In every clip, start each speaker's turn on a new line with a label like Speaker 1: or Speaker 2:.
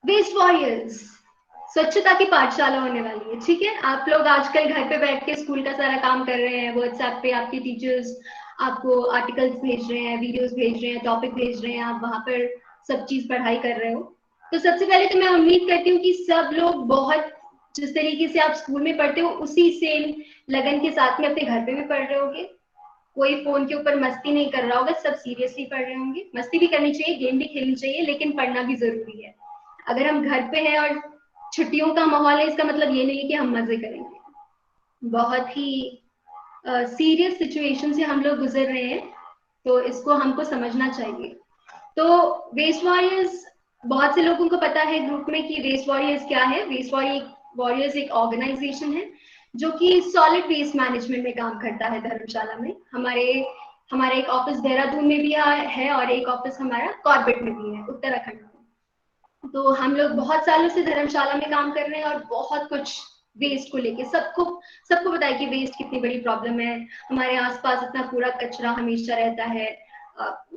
Speaker 1: Waste warriors, स्वच्छता की पाठशाला होने वाली है। ठीक है, आप लोग आजकल घर पे बैठ के स्कूल का सारा काम कर रहे हैं, व्हाट्सएप पे आपके टीचर्स आपको आर्टिकल्स भेज रहे हैं, वीडियोस भेज रहे हैं, टॉपिक भेज रहे हैं, आप वहां पर सब चीज पढ़ाई कर रहे हो। तो सबसे पहले तो मैं उम्मीद करती हूँ कि सब लोग बहुत जिस तरीके से आप स्कूल में पढ़ते हो उसी सेम लगन के साथ में अपने घर पे भी पढ़ रहे होगे। कोई फोन के ऊपर मस्ती नहीं कर रहा होगा, सब सीरियसली पढ़ रहे होंगे। मस्ती भी करनी चाहिए, गेम भी खेलनी चाहिए, लेकिन पढ़ना भी जरूरी है। अगर हम घर पे हैं और छुट्टियों का माहौल है, इसका मतलब ये नहीं है कि हम मजे करेंगे। बहुत ही सीरियस सिचुएशन से हम लोग गुजर रहे हैं, तो इसको हमको समझना चाहिए। तो वेस्ट वॉरियर्स, बहुत से लोगों को पता है ग्रुप में कि वेस्ट वॉरियर्स क्या है। वेस्ट वॉरियर्स एक ऑर्गेनाइजेशन है जो कि सॉलिड वेस्ट मैनेजमेंट में काम करता है धर्मशाला में। हमारे एक ऑफिस देहरादून में भी है और एक ऑफिस हमारा कॉर्बेट में भी है, उत्तराखंड में। तो हम लोग बहुत सालों से धर्मशाला में काम कर रहे हैं और बहुत कुछ वेस्ट को लेके सबको सबको पता है कि वेस्ट कितनी बड़ी प्रॉब्लम है। हमारे आसपास इतना पूरा कचरा हमेशा रहता है,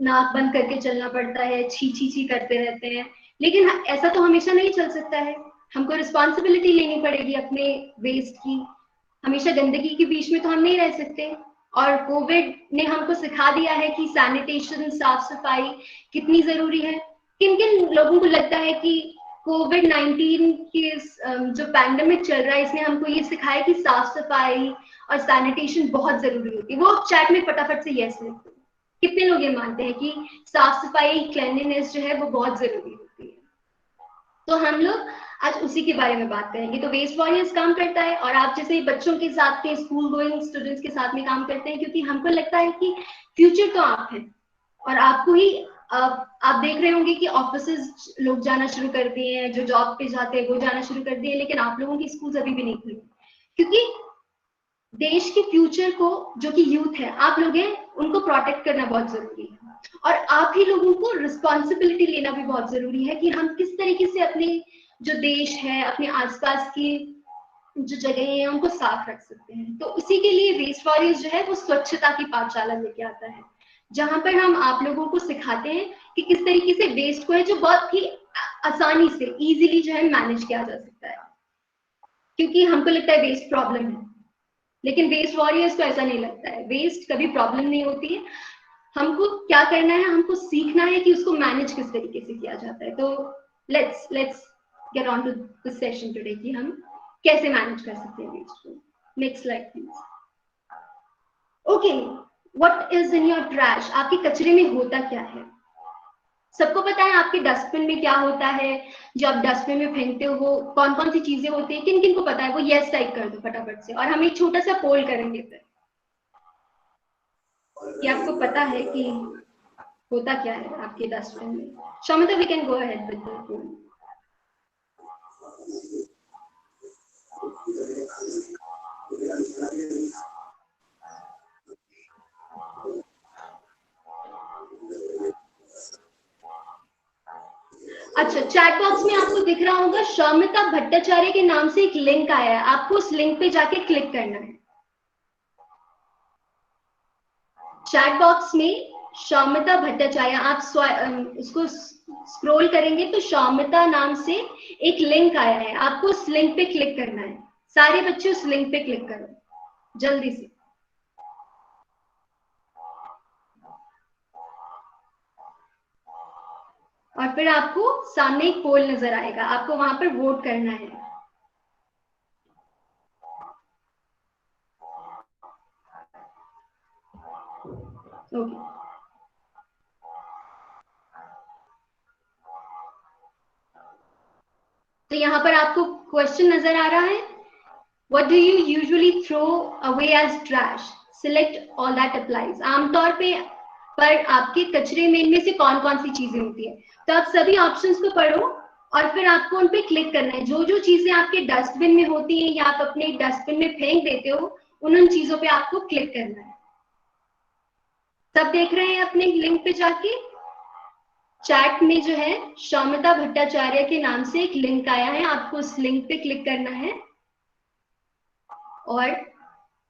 Speaker 1: नाक बंद करके चलना पड़ता है, छी छी छी करते रहते हैं। लेकिन ऐसा तो हमेशा नहीं चल सकता है, हमको रिस्पॉन्सिबिलिटी लेनी पड़ेगी अपने वेस्ट की। हमेशा गंदगी के बीच में तो हम नहीं रह सकते। और कोविड ने हमको सिखा दिया है कि सैनिटेशन, साफ सफाई कितनी जरूरी है। किन किन लोगों को लगता है कि कोविड-19 के जो पैंडेमिक चल रहा है इसने हमको ये सिखाया कि साफ सफाई और सैनिटेशन बहुत जरूरी होती है? वो चैट में फटाफट से यस लिख दो। कितने लोग ये मानते हैं कि साफ सफाई, क्लेanलीनेस जो है वो बहुत जरूरी होती है? तो हम लोग आज उसी के बारे में बात करेंगे। तो वेस्ट वॉरियर्स काम करता है और आप जैसे बच्चों के साथ के स्कूल गोइंग स्टूडेंट्स के साथ में काम करते हैं, क्योंकि हमको लगता है कि फ्यूचर तो आप हैं और आपको ही आप देख रहे होंगे कि ऑफिसेज लोग जाना शुरू कर दिए हैं, जो जॉब पे जाते हैं वो जाना शुरू कर दिए, लेकिन आप लोगों की स्कूल अभी भी नहीं खुली, क्योंकि देश के फ्यूचर को, जो कि यूथ है, आप लोग हैं, उनको प्रोटेक्ट करना बहुत जरूरी है। और आप ही लोगों को रिस्पॉन्सिबिलिटी लेना भी बहुत जरूरी है कि हम किस तरीके से अपने जो देश है, अपने आसपास की जो जगह है उनको साफ रख सकते हैं। तो उसी के लिए वेस्ट वॉरियर्स जो है वो स्वच्छता की पाठशाला लेके आता है, जहां पर हम आप लोगों को सिखाते हैं कि किस तरीके से वेस्ट को है जो बहुत ही आसानी से इजीली जो है मैनेज किया जा सकता है। क्योंकि हमको लगता है वेस्ट प्रॉब्लम है, लेकिन वेस्ट वॉरियर्स को ऐसा नहीं लगता है। वेस्ट कभी प्रॉब्लम नहीं होती है। हमको क्या करना है, हमको सीखना है कि उसको मैनेज किस तरीके से किया जाता है। तो let's get on to this session today कि हम कैसे मैनेज कर सकते हैं वेस्ट को। Next slide please. Okay, what is in your trash? आपके कचरे में होता क्या है? सबको पता है आपके डस्टबिन में क्या होता है? जो आप डस्टबिन में फेंकते हो वो कौन कौन सी चीजें होती है? किन किन को पता है? वो यस टाइप कर दो फटाफट से, और हम एक छोटा सा पोल करेंगे फिर कि आपको पता है कि होता क्या है आपके डस्टबिन में। Shamita, we can go ahead with the poll. अच्छा, चैट बॉक्स में आपको दिख रहा होगा शौमिता भट्टाचार्य के नाम से एक लिंक आया है, आपको उस लिंक पे जाके क्लिक करना है। चैट बॉक्स में शौमिता भट्टाचार्य, आप उसको स्क्रॉल करेंगे तो शौमिता नाम से एक लिंक आया है, आपको उस लिंक पे क्लिक करना है। सारे बच्चे उस लिंक पे क्लिक करो जल्दी से। और फिर आपको सामने एक पोल नजर आएगा, आपको वहां पर वोट करना है। ओके, तो यहाँ पर आपको क्वेश्चन नजर आ रहा है, what do you usually throw away as trash? Select all that applies. आमतौर पर आपके कचरे में इनमें से कौन कौन सी चीजें होती है? तो आप सभी ऑप्शंस को पढ़ो और फिर आपको उन पे क्लिक करना है। जो जो चीजें आपके डस्टबिन में होती हैं या आप अपने डस्टबिन में फेंक देते हो, उन चीजों पे आपको क्लिक करना है। सब देख रहे हैं अपने लिंक पे जाके? चैट में जो है शौमिता भट्टाचार्य के नाम से एक लिंक आया है, आपको उस लिंक पे क्लिक करना है और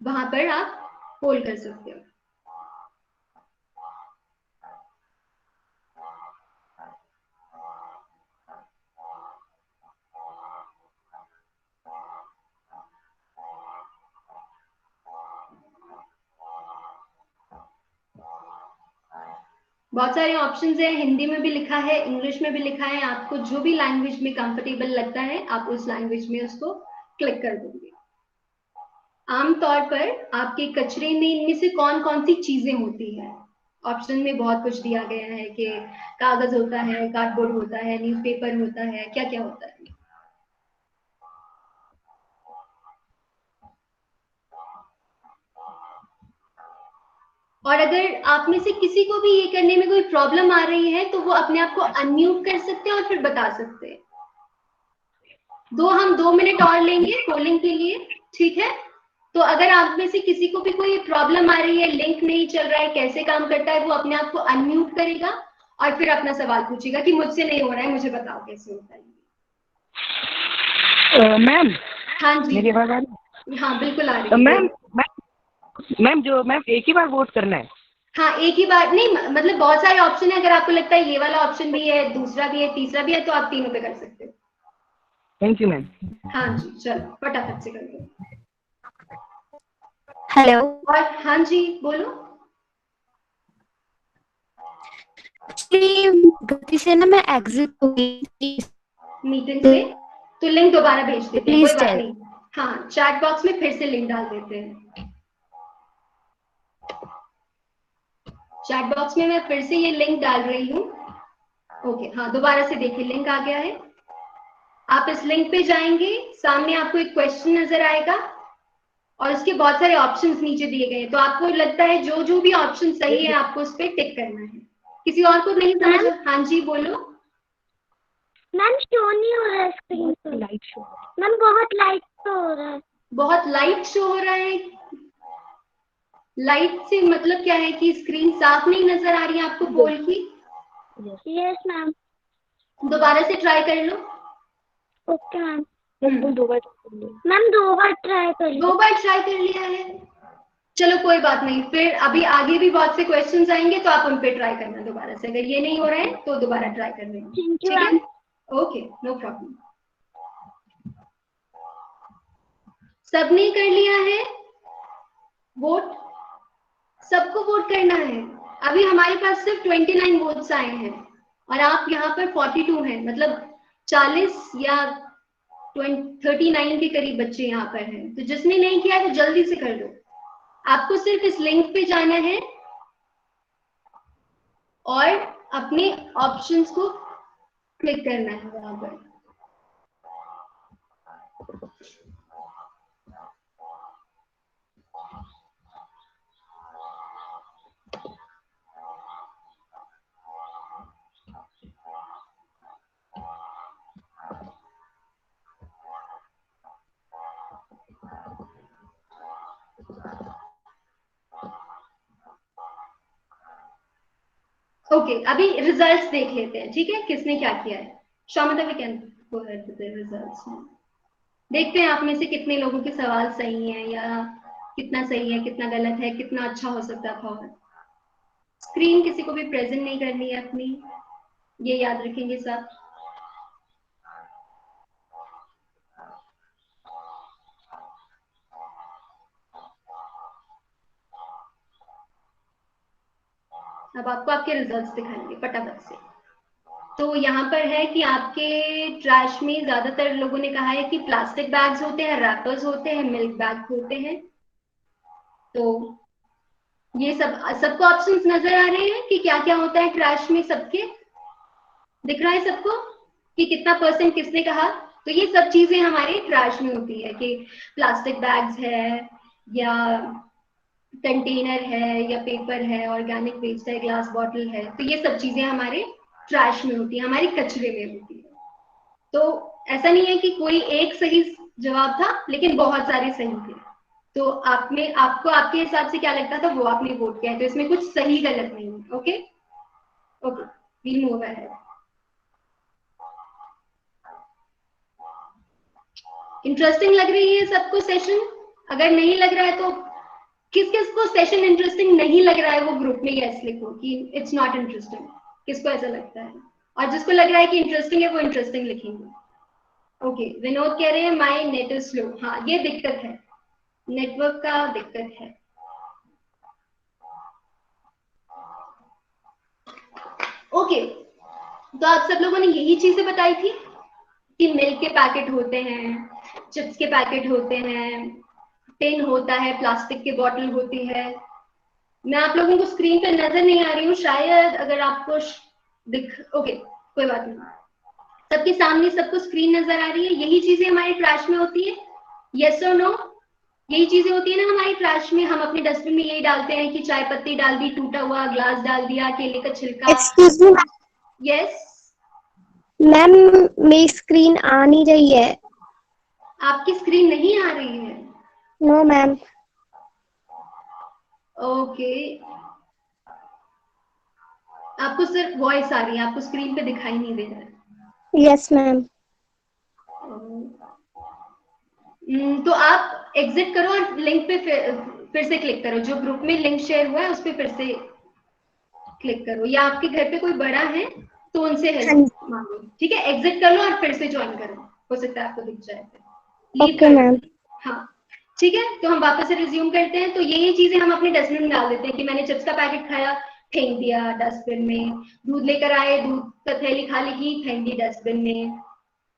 Speaker 1: वहां पर आप पोल कर सकते हो। बहुत सारे ऑप्शंस हैं, हिंदी में भी लिखा है, इंग्लिश में भी लिखा है, आपको जो भी लैंग्वेज में कंफर्टेबल लगता है आप उस लैंग्वेज में उसको क्लिक कर दोगे। आमतौर पर आपके कचरे में इनमें से कौन कौन सी चीजें होती हैं? ऑप्शन में बहुत कुछ दिया गया है कि कागज होता है, कार्डबोर्ड होता है, न्यूज़पेपर होता है, क्या क्या होता है? और अगर आप में से किसी को भी ये करने में कोई प्रॉब्लम आ रही है तो वो अपने आप को अनम्यूट कर सकते हैं और फिर बता सकते हैं। हम 2 मिनट और लेंगे पोलिंग के लिए, ठीक है? तो अगर आप में से किसी को भी कोई प्रॉब्लम आ रही है, लिंक नहीं चल रहा है, कैसे काम करता है, वो अपने आप को अनम्यूट करेगा और फिर अपना सवाल पूछेगा कि मुझसे नहीं हो रहा है, मुझे बताओ कैसे होता है।
Speaker 2: मैम,
Speaker 1: हाँ जी,
Speaker 2: मेरी आवाज आ रही है?
Speaker 1: हाँ बिल्कुल आ रही है।
Speaker 2: मैम एक ही बार वोट करना है?
Speaker 1: हाँ, एक ही बार नहीं, मतलब बहुत सारे ऑप्शन है, अगर आपको लगता है ये वाला ऑप्शन भी है, दूसरा भी है, तीसरा भी है, तो आप तीनों पे कर सकते हो।
Speaker 2: Thank you ma'am.
Speaker 1: हाँ जी, चलो फटाफट से कर दो।
Speaker 3: हेलो।
Speaker 1: और हाँ जी बोलो।
Speaker 3: गलती से ना मैं एग्जिट हो गई
Speaker 1: मीटिंग से, तो लिंक दोबारा भेज देते हैं, कोई
Speaker 3: प्लीज
Speaker 1: बात
Speaker 3: टेल।
Speaker 1: नहीं। हाँ, चैट बॉक्स में फिर से लिंक डाल देते हैं। चैट बॉक्स में मैं फिर से ये लिंक डाल रही हूँ। ओके, हाँ दोबारा से देखिए, लिंक आ गया है। आप इस लिंक पे जाएंगे, सामने आपको एक क्वेश्चन नजर आएगा और उसके बहुत सारे ऑप्शंस नीचे दिए गए हैं, तो आपको लगता है जो जो भी ऑप्शन सही है आपको उस पर टिक करना है। किसी और को नहीं समझ? हाँ जी बोलो।
Speaker 4: मैम शो नहीं हो रहा है स्क्रीन पर।
Speaker 2: Light show.
Speaker 4: मैम बहुत लाइट शो हो रहा है।
Speaker 1: बहुत लाइट शो हो रहा है? लाइट से मतलब क्या है कि स्क्रीन साफ नहीं नजर आ रही है आपको पोल की?
Speaker 4: Yes ma'am.
Speaker 1: दोबारा से ट्राई कर लो।
Speaker 4: Okay ma'am.
Speaker 2: दो बार
Speaker 4: मैम 2 बार ट्राई कर ली।
Speaker 1: 2 बार ट्राई कर लिया है? चलो कोई बात नहीं, फिर अभी आगे भी बहुत से क्वेश्चंस आएंगे तो आप उन पे ट्राई करना दोबारा से, अगर ये नहीं हो रहा है तो दोबारा ट्राई कर लेना।
Speaker 4: थैंक यू
Speaker 1: ठीक है,
Speaker 4: मैम।
Speaker 1: Okay, no problem. सबने कर लिया है वोट? सबको वोट करना है? अभी हमारे पास सिर्फ 29 वोट्स आए हैं और आप यहाँ पर 42 हैं, मतलब 40 या 39 के करीब बच्चे यहाँ पर हैं। तो जिसने नहीं किया है तो जल्दी से कर दो। आपको सिर्फ इस लिंक पे जाना है और अपने ऑप्शंस को क्लिक करना है वहां पर। ओके, अभी रिजल्ट्स देख लेते हैं, ठीक है, किसने क्या किया है। Shaumita we can go ahead with the results. देखते हैं आप में से कितने लोगों के सवाल सही हैं या कितना सही है, कितना गलत है, कितना अच्छा हो सकता था। और स्क्रीन किसी को भी प्रेजेंट नहीं करनी है अपनी, ये याद रखेंगे सब। अब आपको आपके रिजल्ट्स दिखाएंगे फटाफट से। तो यहाँ पर है कि आपके ट्रैश में ज्यादातर लोगों ने कहा है कि प्लास्टिक बैग्स होते हैं, रैपर्स होते हैं, मिल्क बैग होते हैं। तो ये सबको ऑप्शंस नजर आ रहे हैं कि क्या क्या होता है ट्रैश में? सबके दिख रहा है सबको कि कितना परसेंट किसने कहा? तो ये सब चीजें हमारे ट्रैश में होती है कि प्लास्टिक बैग्स है या कंटेनर है या पेपर है, ऑर्गेनिक वेस्ट है, ग्लास बॉटल है, तो ये सब चीजें हमारे ट्रैश में होती है, हमारे कचरे में होती है। तो ऐसा नहीं है कि कोई एक सही जवाब था, लेकिन बहुत सारे सही थे। तो आपको आपके हिसाब से क्या लगता था वो आपने वोट किया है, तो इसमें कुछ सही गलत नहीं है। Okay okay, we move ahead. Interesting लग रही है सबको सेशन? अगर नहीं लग रहा है तो किस किस को सेशन इंटरेस्टिंग नहीं लग रहा है वो ग्रुप में यस लिखो कि इट्स नॉट इंटरेस्टिंग। किसको ऐसा लगता है? और जिसको लग रहा है कि इंटरेस्टिंग है वो इंटरेस्टिंग लिखेंगे। ओके, विनोद कह रहे हैं माय नेट इज स्लो। हाँ, ये दिक्कत है, नेटवर्क का दिक्कत है। ओके, तो आप सब लोगों ने यही चीजें बताई थी कि मिल्क के पैकेट होते हैं, चिप्स के पैकेट होते हैं, टिन होता है, प्लास्टिक की बोतल होती है। मैं आप लोगों को स्क्रीन पे नजर नहीं आ रही हूँ शायद, अगर आपको ओके कोई बात नहीं, सबके सामने सबको स्क्रीन नजर आ रही है। यही चीजें हमारे ट्रैश में होती है, यस और नो? यही चीजें होती है ना हमारी ट्रैश में, हम अपने डस्टबिन में यही डालते हैं कि चाय पत्ती डाल दी, टूटा हुआ ग्लास डाल दिया, केले का छिलका।
Speaker 3: एक्सक्यूज मी
Speaker 1: यस
Speaker 3: मैम, मेरी स्क्रीन आ नहीं रही है।
Speaker 1: आपकी स्क्रीन नहीं आ रही है?
Speaker 3: No ma'am.
Speaker 1: ओके, आपको सिर्फ वॉइस आ रही है, आपको स्क्रीन पे दिखाई नहीं दे रहा है।
Speaker 3: Yes ma'am.
Speaker 1: तो आप एग्जिट करो और लिंक पे फिर से क्लिक करो, जो ग्रुप में लिंक शेयर हुआ है उस पर फिर से क्लिक करो, या आपके घर पे कोई बड़ा है तो उनसे
Speaker 3: हाँ
Speaker 1: हेल्प मांगो। ठीक है, एग्जिट कर लो और फिर से ज्वाइन करो, हो सकता है आपको दिख जाए। लीव
Speaker 3: ओके
Speaker 1: कर
Speaker 3: मैम।
Speaker 1: दो। हाँ ठीक है, तो हम वापस से रिज्यूम करते हैं। तो ये चीजें हम अपने डस्टबिन में डाल देते हैं कि मैंने चिप्स का पैकेट खाया, फेंक दिया डस्टबिन में, दूध लेकर आए, दूध का थैली खाली की, फेंक दी डस्टबिन में,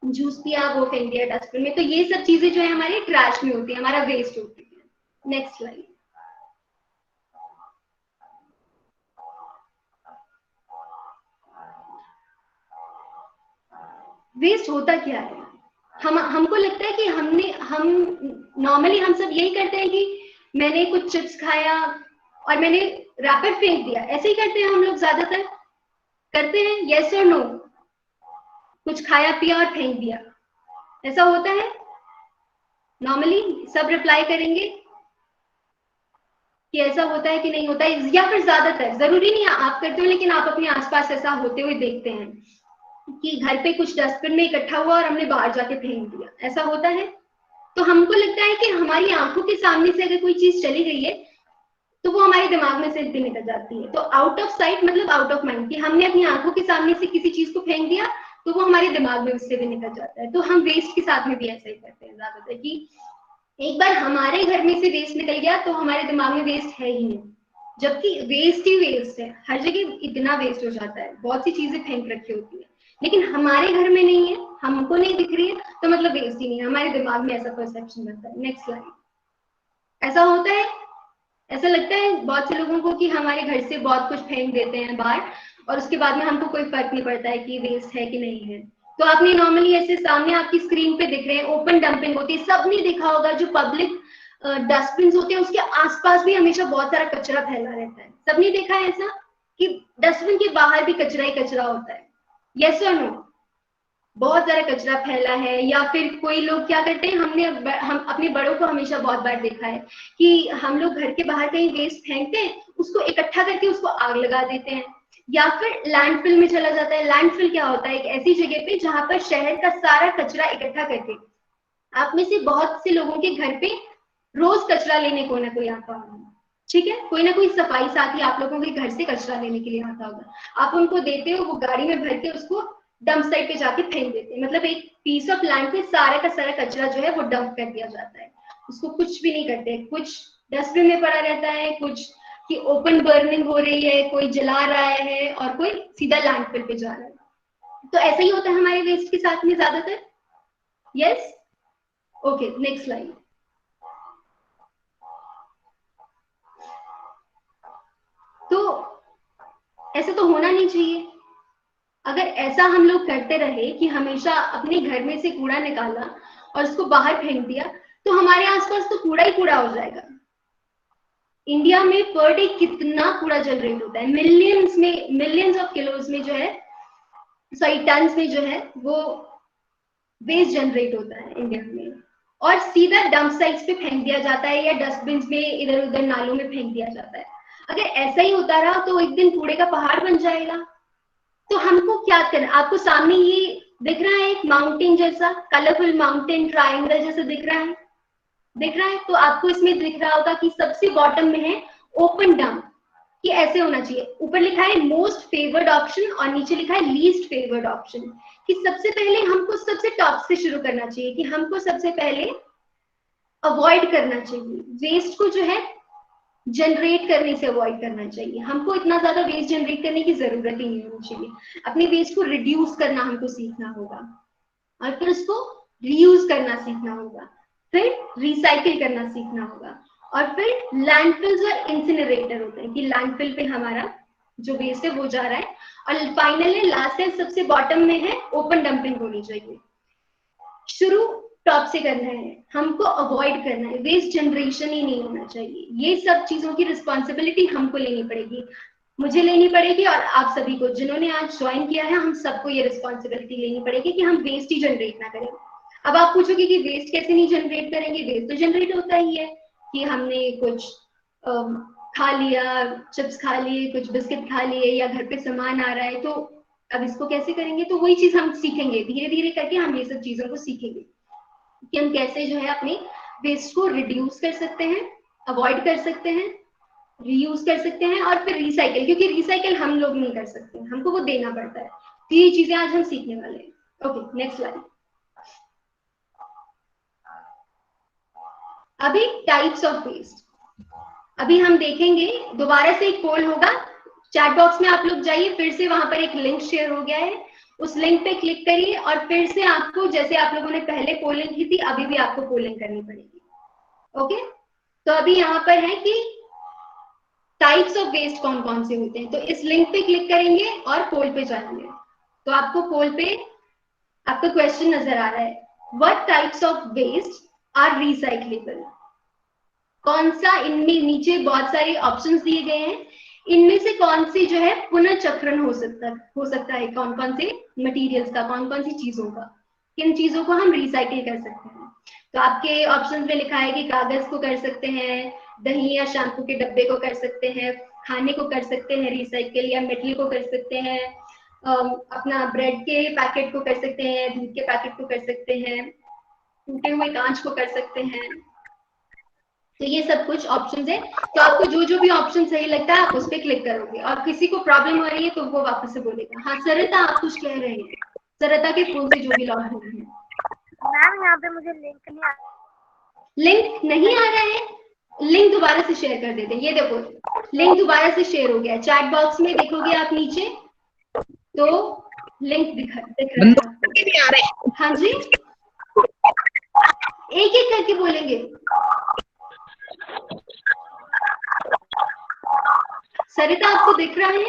Speaker 1: जूस पिया, वो फेंक दिया डस्टबिन में। तो ये सब चीजें जो है हमारे ट्रैश में होती है, हमारा वेस्ट होती है। Next slide. वेस्ट होता क्या है? हमको लगता है कि हम नॉर्मली हम सब यही करते हैं कि मैंने कुछ चिप्स खाया और मैंने रैपर फेंक दिया, ऐसे ही करते हैं हम लोग, ज्यादातर करते हैं। यस और नो? कुछ खाया पिया और फेंक दिया, ऐसा होता है नॉर्मली? सब रिप्लाई करेंगे कि ऐसा होता है कि नहीं होता है, या फिर ज्यादातर, जरूरी नहीं आप करते हो, लेकिन आप अपने आसपास ऐसा होते हुए देखते हैं कि घर पे कुछ डस्टबिन में इकट्ठा हुआ और हमने बाहर जाके फेंक दिया, ऐसा होता है। तो हमको लगता है कि हमारी आंखों के सामने से अगर कोई चीज चली गई है तो वो हमारे दिमाग में से भी निकल जाती है। तो आउट ऑफ साइट मतलब आउट ऑफ माइंड, कि हमने अपनी आंखों के सामने से किसी चीज को फेंक दिया तो वो हमारे दिमाग में उससे भी निकल जाता है। तो हम वेस्ट के साथ में भी ऐसा ही करते हैं ज्यादातर, कि एक बार हमारे घर में से वेस्ट निकल गया तो हमारे दिमाग में वेस्ट है ही नहीं, जबकि वेस्ट ही वेस्ट है, हर जगह इतना वेस्ट हो जाता है, बहुत सी चीजें फेंक रखी होती है, लेकिन हमारे घर में नहीं है, हमको नहीं दिख रही है, तो मतलब वेस्ट ही नहीं है, हमारे दिमाग में ऐसा परसेप्शन बनता है। Next slide. ऐसा होता है, ऐसा लगता है बहुत से लोगों को कि हमारे घर से बहुत कुछ फेंक देते हैं बाहर और उसके बाद में हमको कोई फर्क नहीं पड़ता है कि वेस्ट है कि नहीं है। तो आपने नॉर्मली ऐसे सामने आपकी स्क्रीन पे दिख रहे हैं ओपन डंपिंग होती है, सबने देखा होगा जो पब्लिक डस्टबिन होते हैं उसके आसपास भी हमेशा बहुत सारा कचरा फैला रहता है। सबने देखा है ऐसा कि डस्टबिन के बाहर भी कचरा ही कचरा होता है? यस और नो? बहुत सारा कचरा फैला है। या फिर कोई लोग क्या करते हैं, हम अपने बड़ों को हमेशा बहुत बार देखा है कि हम लोग घर के बाहर कहीं वेस्ट फेंकते हैं, उसको इकट्ठा करके उसको आग लगा देते हैं, या फिर लैंडफिल में चला जाता है। लैंडफिल क्या होता है? एक ऐसी जगह पे जहां पर शहर का सारा कचरा इकट्ठा करके, आप में से बहुत से लोगों के घर पे रोज कचरा लेने को ना कोई आता होगा, ठीक है, कोई ना कोई सफाई साथी आप लोगों के घर से कचरा लेने के लिए आता होगा, आप उनको देते हो, वो गाड़ी में भर के उसको डंप साइट पे जाके फेंक देते हैं। मतलब एक पीस ऑफ लैंड पे सारा का सारा कचरा जो है वो डंप कर दिया जाता है, उसको कुछ भी नहीं करते। कुछ डस्टबिन में पड़ा रहता है, कुछ की ओपन बर्निंग हो रही है, कोई जला रहा है और कोई सीधा लैंडफिल पे जा रहा है। तो ऐसा ही होता है हमारे वेस्ट के साथ में ज्यादातर। Yes, okay, next slide. तो ऐसा तो होना नहीं चाहिए। अगर ऐसा हम लोग करते रहे कि हमेशा अपने घर में से कूड़ा निकाला और उसको बाहर फेंक दिया, तो हमारे आसपास तो कूड़ा ही कूड़ा हो जाएगा। इंडिया में पर डे कितना कूड़ा जनरेट होता है, मिलियंस ऑफ किलोज में जो है, सॉरी टन्स में जो है वो वेस्ट जनरेट होता है इंडिया में, और सीधा डंप साइट्स पे फेंक दिया जाता है या डस्टबिन में इधर उधर नालों में फेंक दिया जाता है। अगर ऐसा ही होता रहा तो एक दिन कूड़े का पहाड़ बन जाएगा। तो हमको क्या करना? आपको सामने ये दिख रहा है एक माउंटेन जैसा, कलरफुल माउंटेन ट्रायंगल जैसा दिख रहा है, दिख रहा है? तो आपको इसमें दिख रहा होगा कि सबसे बॉटम में है ओपन डंप, कि ऐसे होना चाहिए। ऊपर लिखा है मोस्ट फेवर्ड ऑप्शन और नीचे लिखा है लीस्ट फेवर्ड ऑप्शन, कि सबसे पहले हमको सबसे टॉप से शुरू करना चाहिए, कि हमको सबसे पहले अवॉइड करना चाहिए वेस्ट को जो है जनरेट करने से अवॉइड करना चाहिए। हमको इतना ज्यादा वेस्ट जनरेट करने की जरूरत ही नहीं होनी चाहिए। अपने वेस्ट को रिड्यूस करना हमको सीखना होगा, और फिर उसको रीयूज करना सीखना होगा, फिर रिसाइकिल करना सीखना होगा, और फिर लैंडफिल्स और इंसिनरेटर होते हैं कि लैंडफिल पे हमारा जो वेस्ट है वो जा रहा है, और फाइनली लास्ट एंड सबसे बॉटम में है ओपन डंपिंग होनी चाहिए। शुरू टॉप से करना है, हमको अवॉइड करना है, वेस्ट जनरेशन ही नहीं होना चाहिए। ये सब चीजों की रिस्पॉन्सिबिलिटी हमको लेनी पड़ेगी, मुझे लेनी पड़ेगी, और आप सभी को जिन्होंने आज ज्वाइन किया है, हम सबको ये रिस्पॉन्सिबिलिटी लेनी पड़ेगी कि हम वेस्ट ही जनरेट ना करें। अब आप पूछोगे कि वेस्ट कैसे नहीं जनरेट करेंगे, वेस्ट तो जनरेट होता ही है कि हमने कुछ खा लिया, चिप्स खा लिए, कुछ बिस्किट खा लिए, या घर पे सामान आ रहा है, तो अब इसको कैसे करेंगे, तो वही चीज हम सीखेंगे, धीरे धीरे करके हम ये सब चीजों को सीखेंगे कि हम कैसे जो है अपने वेस्ट को रिड्यूस कर सकते हैं, अवॉइड कर सकते हैं, रीयूज कर सकते हैं, और फिर रिसाइकिल, क्योंकि रिसाइकिल हम लोग नहीं कर सकते, हमको वो देना पड़ता है। तो ये चीजें आज हम सीखने वाले हैं। Okay, next slide. अभी टाइप्स ऑफ वेस्ट, अभी हम देखेंगे, दोबारा से एक पोल होगा, चैट बॉक्स में आप लोग जाइए, फिर से वहां पर एक लिंक शेयर हो गया है, उस लिंक पे क्लिक करिए, और फिर से आपको, जैसे आप लोगों ने पहले पोलिंग की थी, अभी भी आपको पोलिंग करनी पड़ेगी। ओके, तो अभी यहाँ पर है कि टाइप्स ऑफ वेस्ट कौन कौन से होते हैं, तो इस लिंक पे क्लिक करेंगे और पोल पे जाएंगे, तो आपको पोल पे आपका क्वेश्चन नजर आ रहा है, what types of waste are recyclable. कौन सा, इनमें नीचे बहुत सारे ऑप्शंस दिए गए हैं, इनमें से कौन सी जो है पुनर्चक्रण हो सकता है, कौन कौन से मटेरियल्स का, कौन कौन सी चीजों का, किन चीजों को हम रिसाइकिल कर सकते हैं। तो आपके ऑप्शंस में लिखा है कि कागज को कर सकते हैं, दही या शैम्पू के डब्बे को कर सकते हैं, खाने को कर सकते हैं रिसाइकिल, या मेटल को कर सकते हैं, अपना ब्रेड के पैकेट को कर सकते हैं, दूध के पैकेट को कर सकते हैं, टूटे हुए कांच को कर सकते हैं। तो ये सब कुछ ऑप्शंस है, तो आपको जो जो भी ऑप्शन सही लगता है आप उस पर क्लिक करोगे, और किसी को प्रॉब्लम हो रही है तो वो वापस से बोलेगा। हाँ सरिता, आप कुछ कह रहे हैं, सरिता के फोन से जो भी लॉग हो रहे हैं।
Speaker 4: मैम यहाँ पे मुझे लिंक नहीं आ
Speaker 1: लिंक नहीं आ रहा है, लिंक दोबारा से शेयर कर देते हैं। ये देखो, लिंक दोबारा से शेयर हो गया, चैट बॉक्स में देखोगे आप नीचे, तो लिंक दिख रहा है आपको।
Speaker 2: नहीं आ रहे।
Speaker 1: हाँ जी, एक एक करके बोलेंगे। सरिता आपको दिख रहा है?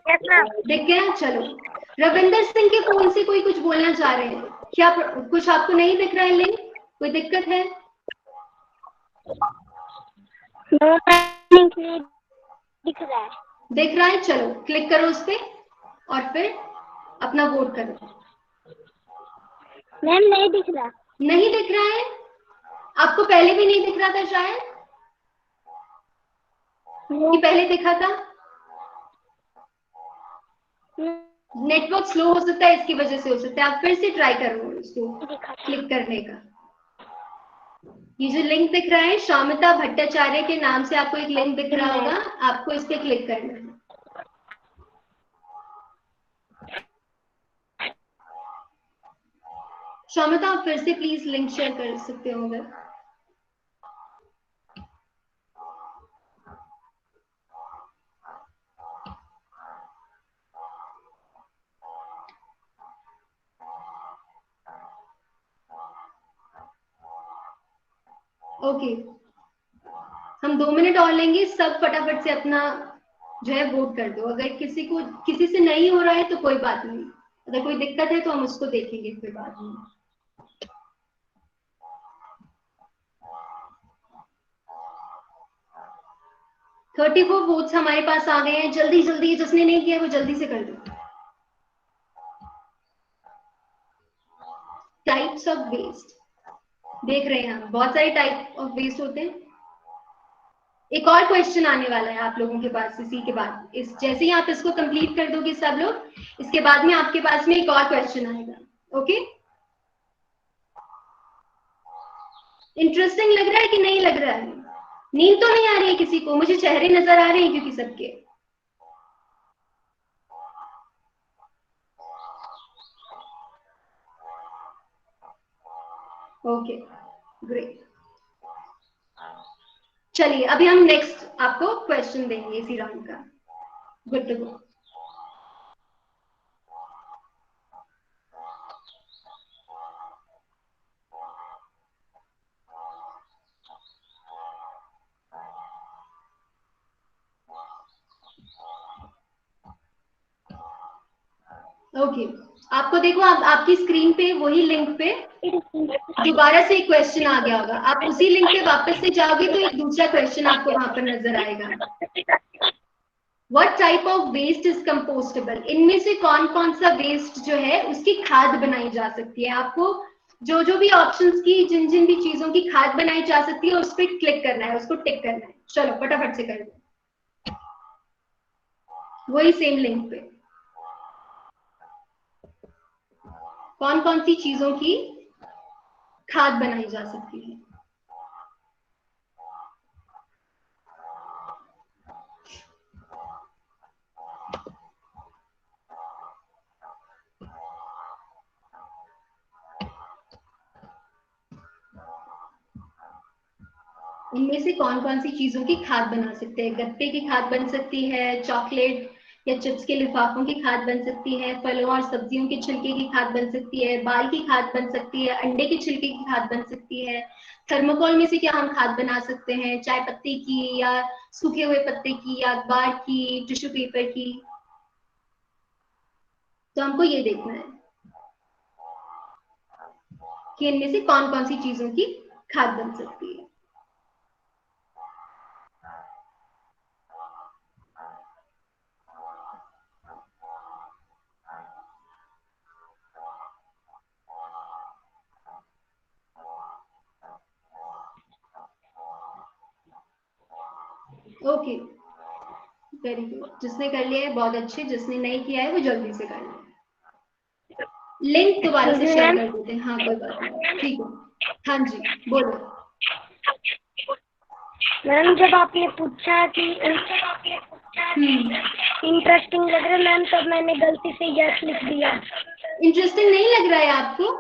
Speaker 4: Yes ma'am.
Speaker 1: दिख गया, चलो। रविंदर सिंह के फोन से कोई कुछ बोलना चाह रहे हैं क्या? कुछ आपको नहीं दिख रहा है लिंक, कोई दिक्कत है?
Speaker 4: लिंक नहीं दिख रहा है।
Speaker 1: दिख रहा है, चलो क्लिक करो उस पर, और फिर अपना वोट करो।
Speaker 4: मैम नहीं दिख रहा।
Speaker 1: नहीं दिख रहा है? आपको पहले भी नहीं दिख रहा था शायद, कि पहले दिखा था? नेटवर्क स्लो हो सकता है, इसकी वजह से हो सकता है, आप फिर से ट्राई करो इसको क्लिक करने का। ये जो लिंक दिख रहा है, शामिता भट्टाचार्य के नाम से आपको एक लिंक दिख रहा होगा, आपको इस पे क्लिक करना है। शामिता, आप फिर से प्लीज लिंक शेयर कर सकते हो अगर। ओके, हम 2 मिनट और लेंगे, सब फटाफट से अपना जो है वोट कर दो। अगर किसी से नहीं हो रहा है तो कोई बात नहीं, अगर कोई दिक्कत है तो हम उसको देखेंगे फिर बाद में। थर्टी 34 वोट्स हमारे पास आ गए हैं, जल्दी जल्दी, जिसने नहीं किया वो जल्दी से कर दो। टाइप्स ऑफ वेस्ट देख रहे हैं हम, बहुत सारे टाइप ऑफ वेस्ट होते हैं। एक और क्वेश्चन आने वाला है आप लोगों के पास इसी के बाद, इस जैसे ही आप इसको कंप्लीट कर दोगे सब लोग, इसके बाद में आपके पास में एक और क्वेश्चन आएगा। ओके, इंटरेस्टिंग लग रहा है कि नहीं लग रहा है? नींद तो नहीं आ रही है किसी को? मुझे चेहरे नजर आ रहे हैं क्योंकि सबके। Okay, great. चलिए अभी हम नेक्स्ट आपको क्वेश्चन देंगे इसी राउंड का। Good to go. ओके आपको देखो आपकी स्क्रीन पे वही लिंक पे दोबारा से एक क्वेश्चन आ गया होगा। आप उसी लिंक पे वापस से जाओगे तो एक दूसरा क्वेश्चन आपको वहां पर नजर आएगा। What type of waste is compostable? इनमें से कौन कौन सा वेस्ट जो है उसकी खाद बनाई जा सकती है। आपको जो जो भी ऑप्शंस की जिन जिन भी चीजों की खाद बनाई जा सकती है उस पर क्लिक करना है, उसको टिक करना है। चलो फटाफट से कर दो वही सेम लिंक पे। कौन कौन सी चीजों की खाद बनाई जा सकती है। इनमें से कौन कौन सी चीजों की खाद बना सकते हैं। गत्ते की खाद बन सकती है, चॉकलेट या चिप्स के लिफाफों की खाद बन सकती है, फलों और सब्जियों के छिलके की खाद बन सकती है, बाल की खाद बन सकती है, अंडे के छिलके की खाद बन सकती है। थर्मोकोल में से क्या हम खाद बना सकते हैं, चाय पत्ती की या सूखे हुए पत्ते की या अखबार की, टिश्यू पेपर की। तो हमको ये देखना है कि इनमें से कौन कौन सी चीजों की खाद बन सकती है। Okay very good. जिसने कर लिया है बहुत अच्छे, जिसने नहीं किया है वो जल्दी से कर ले। लिंक दोबारा से शेयर कर देते हैं। हाँ कोई बात नहीं, ठीक है। हाँ जी बोलो।
Speaker 4: मैम जब आपने पूछा कि इंटरेस्टिंग लग रहा है मैम, तब मैंने गलती से यस लिख दिया।
Speaker 1: इंटरेस्टिंग नहीं लग रहा है आपको?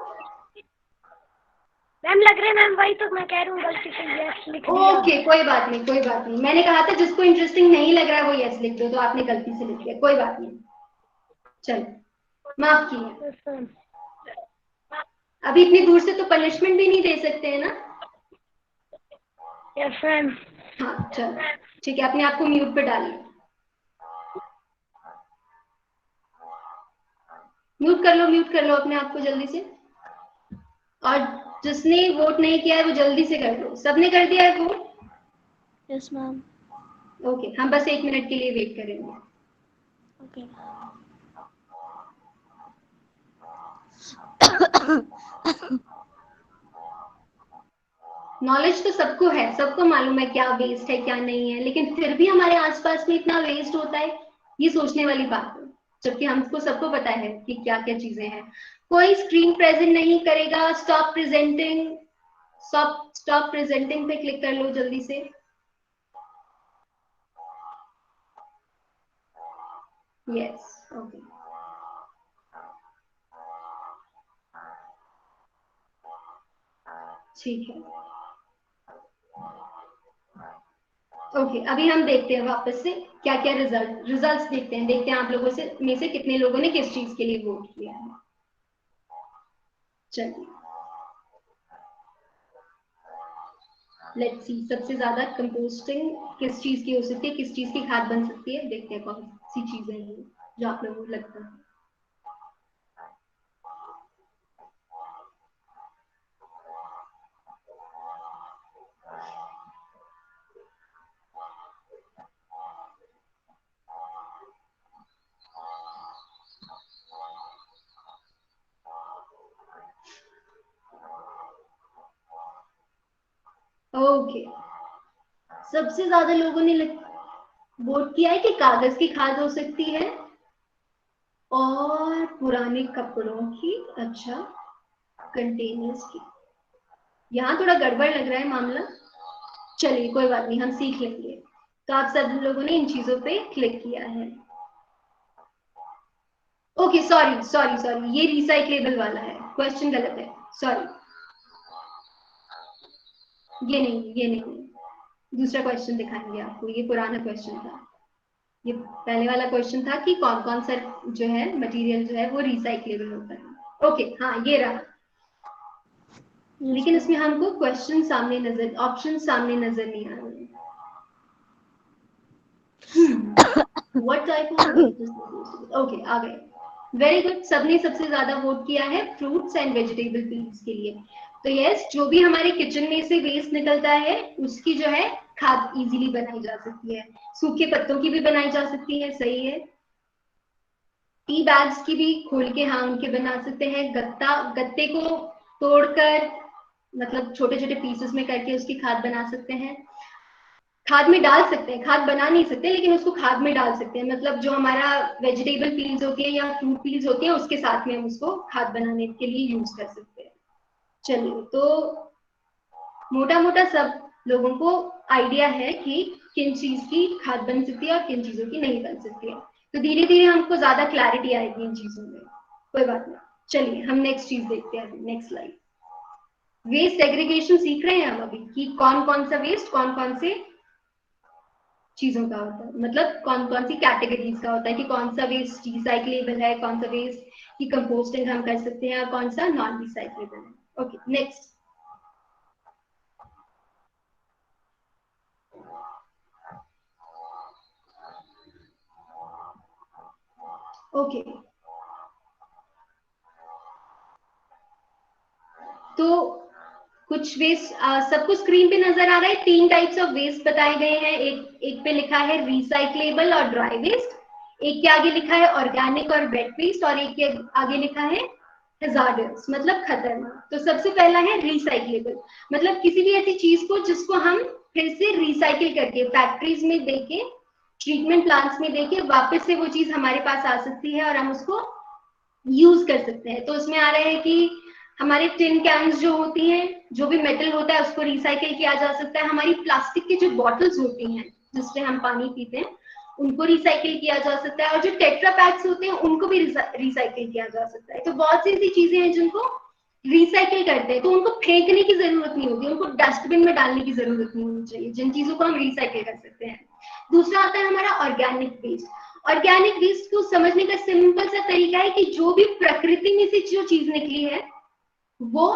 Speaker 4: मैम लग रहा है मैम, वही तो मैं कह रही हूँ, गलती से यस लिख दिया।
Speaker 1: ओके कोई बात नहीं, कोई बात नहीं। मैंने कहा था जिसको इंटरेस्टिंग नहीं लग रहा है वो यस लिख दो, तो आपने गलती से लिख दिया। कोई बात नहीं, चलो माफ किया। अभी इतनी दूर से तो पनिशमेंट भी नहीं दे सकते हैं ना।
Speaker 4: Yes ma'am.
Speaker 1: हाँ चलो ठीक है, अपने आप को म्यूट पे डालिए। म्यूट कर लो अपने आप को जल्दी से। और जिसने वोट नहीं किया है वो जल्दी से कर लो। सबने कर दिया है वोट?
Speaker 3: Yes ma'am.
Speaker 1: ओके हम बस 1 मिनट के लिए वेट करेंगे।
Speaker 3: ओके।
Speaker 1: नॉलेज तो सबको है, सबको मालूम है क्या वेस्ट है क्या नहीं है, लेकिन फिर भी हमारे आसपास में इतना वेस्ट होता है, ये सोचने वाली बात है। जबकि हमको सबको पता है कि क्या क्या चीजें हैं। कोई स्क्रीन प्रेजेंट नहीं करेगा। स्टॉप प्रेजेंटिंग, स्टॉप प्रेजेंटिंग पे क्लिक कर लो जल्दी से। यस ओके ठीक है। ओके अभी हम देखते हैं वापस से क्या क्या रिजल्ट्स देखते हैं आप लोगों से में से कितने लोगों ने किस चीज के लिए वोट किया है। चलिए लेट्स सी सबसे ज्यादा कंपोस्टिंग किस चीज की हो सकती है, किस चीज की खाद बन सकती है। देखते हैं कौन सी चीजें हैं जो आप लोगों को लगता है। ओके सबसे ज्यादा लोगों ने वोट किया है कि कागज की खाद हो सकती है और पुराने कपड़ों की, अच्छा कंटेनर्स की। यहाँ थोड़ा गड़बड़ लग रहा है मामला। चलिए कोई बात नहीं, हम सीख लेंगे। तो आप सब लोगों ने इन चीजों पे क्लिक किया है। ओके सॉरी सॉरी सॉरी, ये रिसाइक्लेबल वाला है, क्वेश्चन गलत है, सॉरी। ये नहीं। दूसरा क्वेश्चन दिखाएंगे आपको, ये पुराना क्वेश्चन था। ये पहले वाला क्वेश्चन था कि कौन कौन सा जो है मटेरियल जो है वो रिसाइक्लेबल होता है। ओके, हाँ ये रहा। लेकिन इसमें हमको क्वेश्चन सामने नजर, ऑप्शन सामने नजर नहीं आ रहे। What type of ओके, आ गए। वेरी गुड, सबने सबसे ज्यादा वोट किया है फ्रूट्स एंड वेजिटेबल पील्स के लिए। तो यस, जो भी हमारे किचन में से वेस्ट निकलता है उसकी जो है खाद इजीली बनाई जा सकती है। सूखे पत्तों की भी बनाई जा सकती है, सही है। टी बैग्स की भी खोल के हाँ उनके बना सकते हैं। गत्ते को तोड़कर मतलब छोटे छोटे पीसेस में करके उसकी खाद बना सकते हैं। खाद में डाल सकते हैं, खाद बना नहीं सकते लेकिन उसको खाद में डाल सकते हैं। मतलब जो हमारा वेजिटेबल पील्स होती है या फ्रूट पील्स होती है उसके साथ में हम उसको खाद बनाने के लिए यूज कर सकते हैं। चलिए, तो मोटा मोटा सब लोगों को आइडिया है कि किन चीज की खाद बन सकती है और किन चीजों की नहीं बन सकती है। तो धीरे धीरे हमको ज्यादा क्लैरिटी आएगी इन चीजों में, कोई बात नहीं। चलिए हम नेक्स्ट चीज देखते हैं, नेक्स्ट स्लाइड। वेस्ट सेग्रीगेशन सीख रहे हैं हम अभी कि कौन कौन सा वेस्ट कौन कौन से चीजों का होता है, मतलब कौन कौन सी कैटेगरीज का होता है कि कौन सा वेस्ट रिसाइक्लेबल है, कौन सा वेस्ट की कंपोस्टिंग हम कर सकते हैं और कौन सा नॉन रिसाइक्लेबल है। Okay, next. ओके, तो कुछ वेस्ट सबको स्क्रीन पे नजर आ रहा है। 3 टाइप्स ऑफ वेस्ट बताए गए हैं। एक पे लिखा है रिसाइक्लेबल और ड्राई वेस्ट, एक के आगे लिखा है ऑर्गेनिक और वेट वेस्ट, और एक के आगे लिखा है हैजार्डस मतलब खतरनाक। तो सबसे पहला है रिसाइक्लेबल, मतलब किसी भी ऐसी चीज को जिसको हम फिर से रिसाइकिल करके फैक्ट्रीज में देके, ट्रीटमेंट प्लांट्स में देके वापस से वो चीज हमारे पास आ सकती है और हम उसको यूज कर सकते हैं। तो उसमें आ रहा है कि हमारे टिन कैन्स जो होती हैं, जो भी मेटल होता है उसको रिसाइकिल किया जा सकता है। हमारी प्लास्टिक की जो बॉटल्स होती हैं जिससे हम पानी पीते हैं उनको रिसाइकिल किया जा सकता है, और जो टेट्रा पैक्स होते हैं उनको भी रिसाइकिल किया जा सकता है। तो बहुत सी ऐसी चीजें हैं जिनको रिसाइकिल करते हैं, तो उनको फेंकने की जरूरत नहीं होती, उनको डस्टबिन में डालने की जरूरत नहीं होनी चाहिए, जिन चीजों को हम रिसाइकिल कर सकते हैं। दूसरा आता है हमारा ऑर्गेनिक वेस्ट। ऑर्गेनिक वेस्ट को समझने का सिंपल सा तरीका है कि जो भी प्रकृति में से जो चीज निकली है वो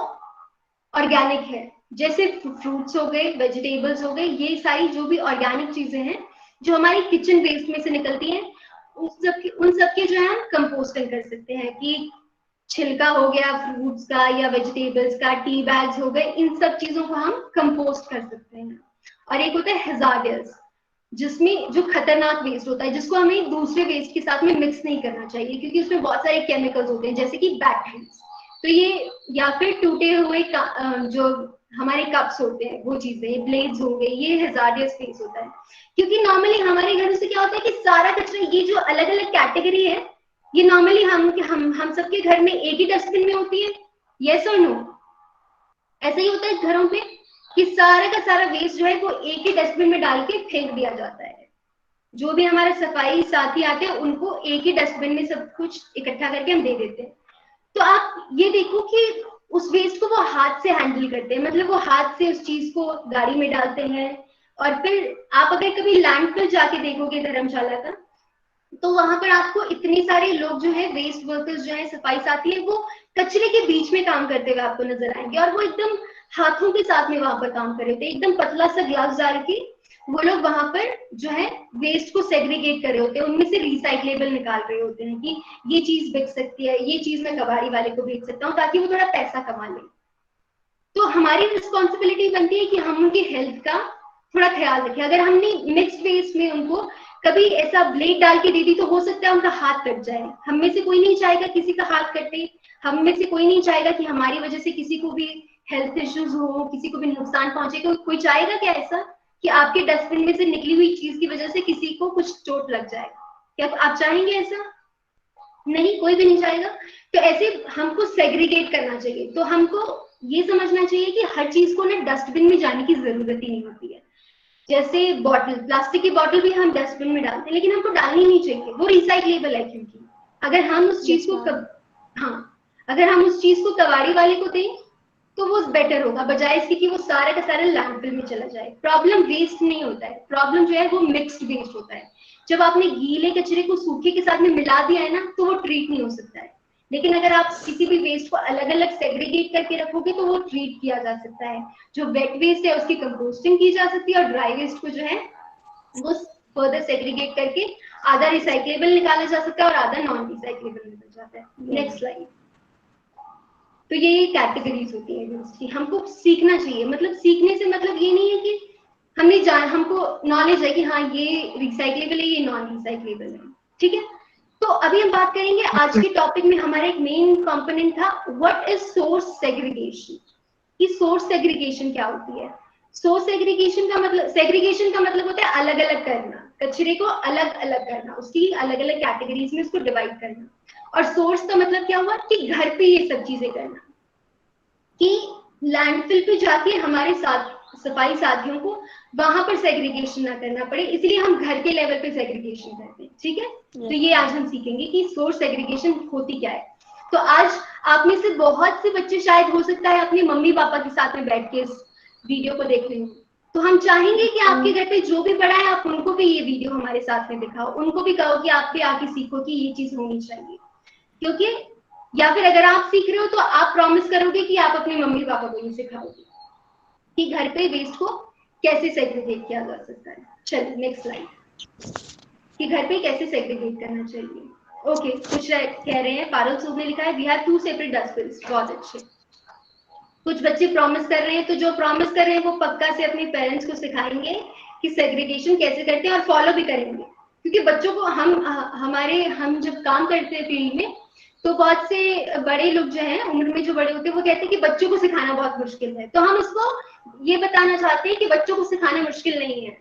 Speaker 1: ऑर्गेनिक है। जैसे फ्रूट्स हो गए, वेजिटेबल्स हो गए, ये सारी जो भी ऑर्गेनिक चीजें हैं जो हमारी किचन वेस्ट में से निकलती हैं, उन सब के जो है हम कंपोस्टिंग कर सकते हैं। कि छिलका हो गया फ्रूट्स का या वेजिटेबल्स का, टी बैग्स हो गए, इन सब चीजों को हम कंपोस्ट कर सकते हैं। और एक होता है हैजार्डस, जिसमें जो खतरनाक वेस्ट होता है जिसको हमें दूसरे वेस्ट के साथ में मिक्स नहीं करना चाहिए क्योंकि उसमें बहुत सारे केमिकल्स होते हैं, जैसे कि बैटरीज। तो ये या फिर टूटे हुए जो हमारे कप्स होते हैं वो चीजें, ब्लेड्स हो गए, ये हैजार्डस वेस्ट होता है। क्योंकि नॉर्मली हमारे घरों से क्या होता है कि सारा कचरा, ये जो अलग अलग कैटेगरी है, ये नॉर्मली हम सबके घर में एक ही डस्टबिन में होती है। यस और नो? ऐसा ही होता है घरों पे कि सारा का सारा वेस्ट जो है वो एक ही डस्टबिन में डाल के फेंक दिया जाता है। जो भी हमारे सफाई साथी आते हैं उनको एक ही डस्टबिन में सब कुछ इकट्ठा करके हम दे देते हैं। तो आप ये देखो कि उस वेस्ट को वो हाथ से हैंडल करते हैं, मतलब वो हाथ से उस चीज को गाड़ी में डालते हैं। और फिर आप अगर कभी लैंडफिल जाके देखोगे धर्मशाला का, तो वहां पर आपको इतने सारे लोग जो है, वेस्ट वर्कर्स जो है, सफाई साथी है, वो कचरे के बीच में काम करते हुए आपको नजर आएंगे। और वो एकदम हाथों के साथ में वहां पर काम कर रहे थे, एकदम पतला सा ग्लव्स डाल के वो लोग वहां पर जो है वेस्ट को सेग्रीगेट कर रहे होते हैं, उनमें से रिसाइक्लेबल निकाल रहे होते हैं कि ये चीज बिक सकती है, ये चीज मैं कबाड़ी वाले को बेच सकता हूँ ताकि वो थोड़ा पैसा कमा ले। तो हमारी रिस्पॉन्सिबिलिटी बनती है कि हम उनकी हेल्थ का थोड़ा ख्याल रखें। अगर हमने मिक्स्ड वेस्ट में उनको कभी ऐसा ब्लेड डाल के दे दी तो हो सकता है उनका हाथ कट जाए। हम में से कोई नहीं चाहेगा किसी का हाथ कटे, हम में से कोई नहीं चाहेगा कि हमारी वजह से किसी को भी हेल्थ इश्यूज हो, किसी को भी नुकसान पहुंचे। कोई चाहेगा क्या ऐसा कि आपके डस्टबिन में से निकली हुई चीज की वजह से किसी को कुछ चोट लग जाए? क्या आप चाहेंगे ऐसा? नहीं, कोई भी नहीं चाहेगा। तो ऐसे हमको सेग्रीगेट करना चाहिए। तो हमको ये समझना चाहिए कि हर चीज को ना डस्टबिन में जाने की जरूरत ही नहीं होती है। जैसे बॉटल, प्लास्टिक की बॉटल भी हम डस्टबिन में डालते हैं लेकिन हमको डालनी नहीं चाहिए, वो रिसाइक्लेबल है। क्योंकि अगर हम उस चीज को अगर हम उस चीज को कबाड़ी वाले को दें तो वो बेटर होगा, बजाय इसके कि वो सारा का सारा लैंडफिल में चला जाए। प्रॉब्लम वेस्ट नहीं होता है, प्रॉब्लम जो है वो मिक्स्ड वेस्ट होता है। जब आपने गीले कचरे को सूखे के साथ में मिला दिया है ना, तो वो ट्रीट नहीं हो सकता है। लेकिन अगर आप किसी भी वेस्ट को अलग अलग सेग्रीगेट करके रखोगे तो वो ट्रीट किया जा सकता है। जो वेट वेस्ट है उसकी कंपोस्टिंग की जा सकती है, और ड्राई वेस्ट को जो है वो फर्दर सेग्रीगेट करके आधा रिसाइक्लेबल निकाला जा सकता है और आधा नॉन रिसाइक्लेबल निकल जाता है। Next slide. तो ये कैटेगरीज होती है वेस्ट की। हमको सीखना चाहिए, मतलब सीखने से मतलब ये नहीं है कि हमको नॉलेज है कि हाँ ये रिसाइक्लेबल है, ये नॉन रिसाइक्लेबल है, ठीक है। तो अभी हम बात करेंगे, आज के टॉपिक में हमारा एक मेन कंपोनेंट था व्हाट इज सोर्स सेग्रीगेशन, कि सोर्स सेग्रीगेशन क्या होती है। सोर्स सेग्रीगेशन का मतलब होता है अलग अलग करना, कचरे को अलग अलग करना, उसकी अलग अलग कैटेगरीज में उसको डिवाइड करना। और सोर्स का मतलब क्या हुआ कि घर पे ये सब चीजें करना, कि लैंडफिल पे जाके हमारे साथ सफाई साथियों को वहां पर सेग्रीगेशन ना करना पड़े, इसलिए हम घर के लेवल पे सेग्रीगेशन करते हैं, ठीक है। तो ये आज हम सीखेंगे कि सोर्स सेग्रीगेशन होती क्या है। तो आज आप में से बहुत से बच्चे शायद हो सकता है अपने मम्मी पापा के साथ में बैठ के इस वीडियो को देख रहे हो, तो हम चाहेंगे कि आपके घर पे जो भी बड़ा है आप उनको भी ये वीडियो हमारे साथ में दिखाओ, उनको भी कहो कि आप भी आके सीखो कि ये चीज होनी चाहिए। क्योंकि या फिर अगर आप सीख रहे हो तो आप प्रॉमिस करोगे कि आप अपने मम्मी पापा को ये सिखाओगे कि घर पे वेस्ट को कैसे सेग्रीगेट किया जा सकता है। चलिए नेक्स्ट स्लाइड, कि घर पे कैसे सेग्रीगेट करना चाहिए। ओके, कुछ कह रहे हैं, पारुल सूद ने लिखा है वी हैव 2 सेपरेट डस्टबिन्स, बहुत अच्छे। कुछ बच्चे प्रॉमिस कर रहे हैं, तो जो प्रॉमिस कर रहे हैं वो पक्का से अपने पेरेंट्स को सिखाएंगे कि सेग्रीगेशन कैसे करते हैं और फॉलो भी करेंगे। क्योंकि बच्चों को हम जब काम करते हैं फील्ड में, तो बहुत से बड़े लोग जो हैं उम्र में जो बड़े होते हैं वो कहते हैं कि बच्चों को सिखाना बहुत मुश्किल है। तो हम उसको ये बताना चाहते हैं कि बच्चों को सिखाना मुश्किल नहीं है।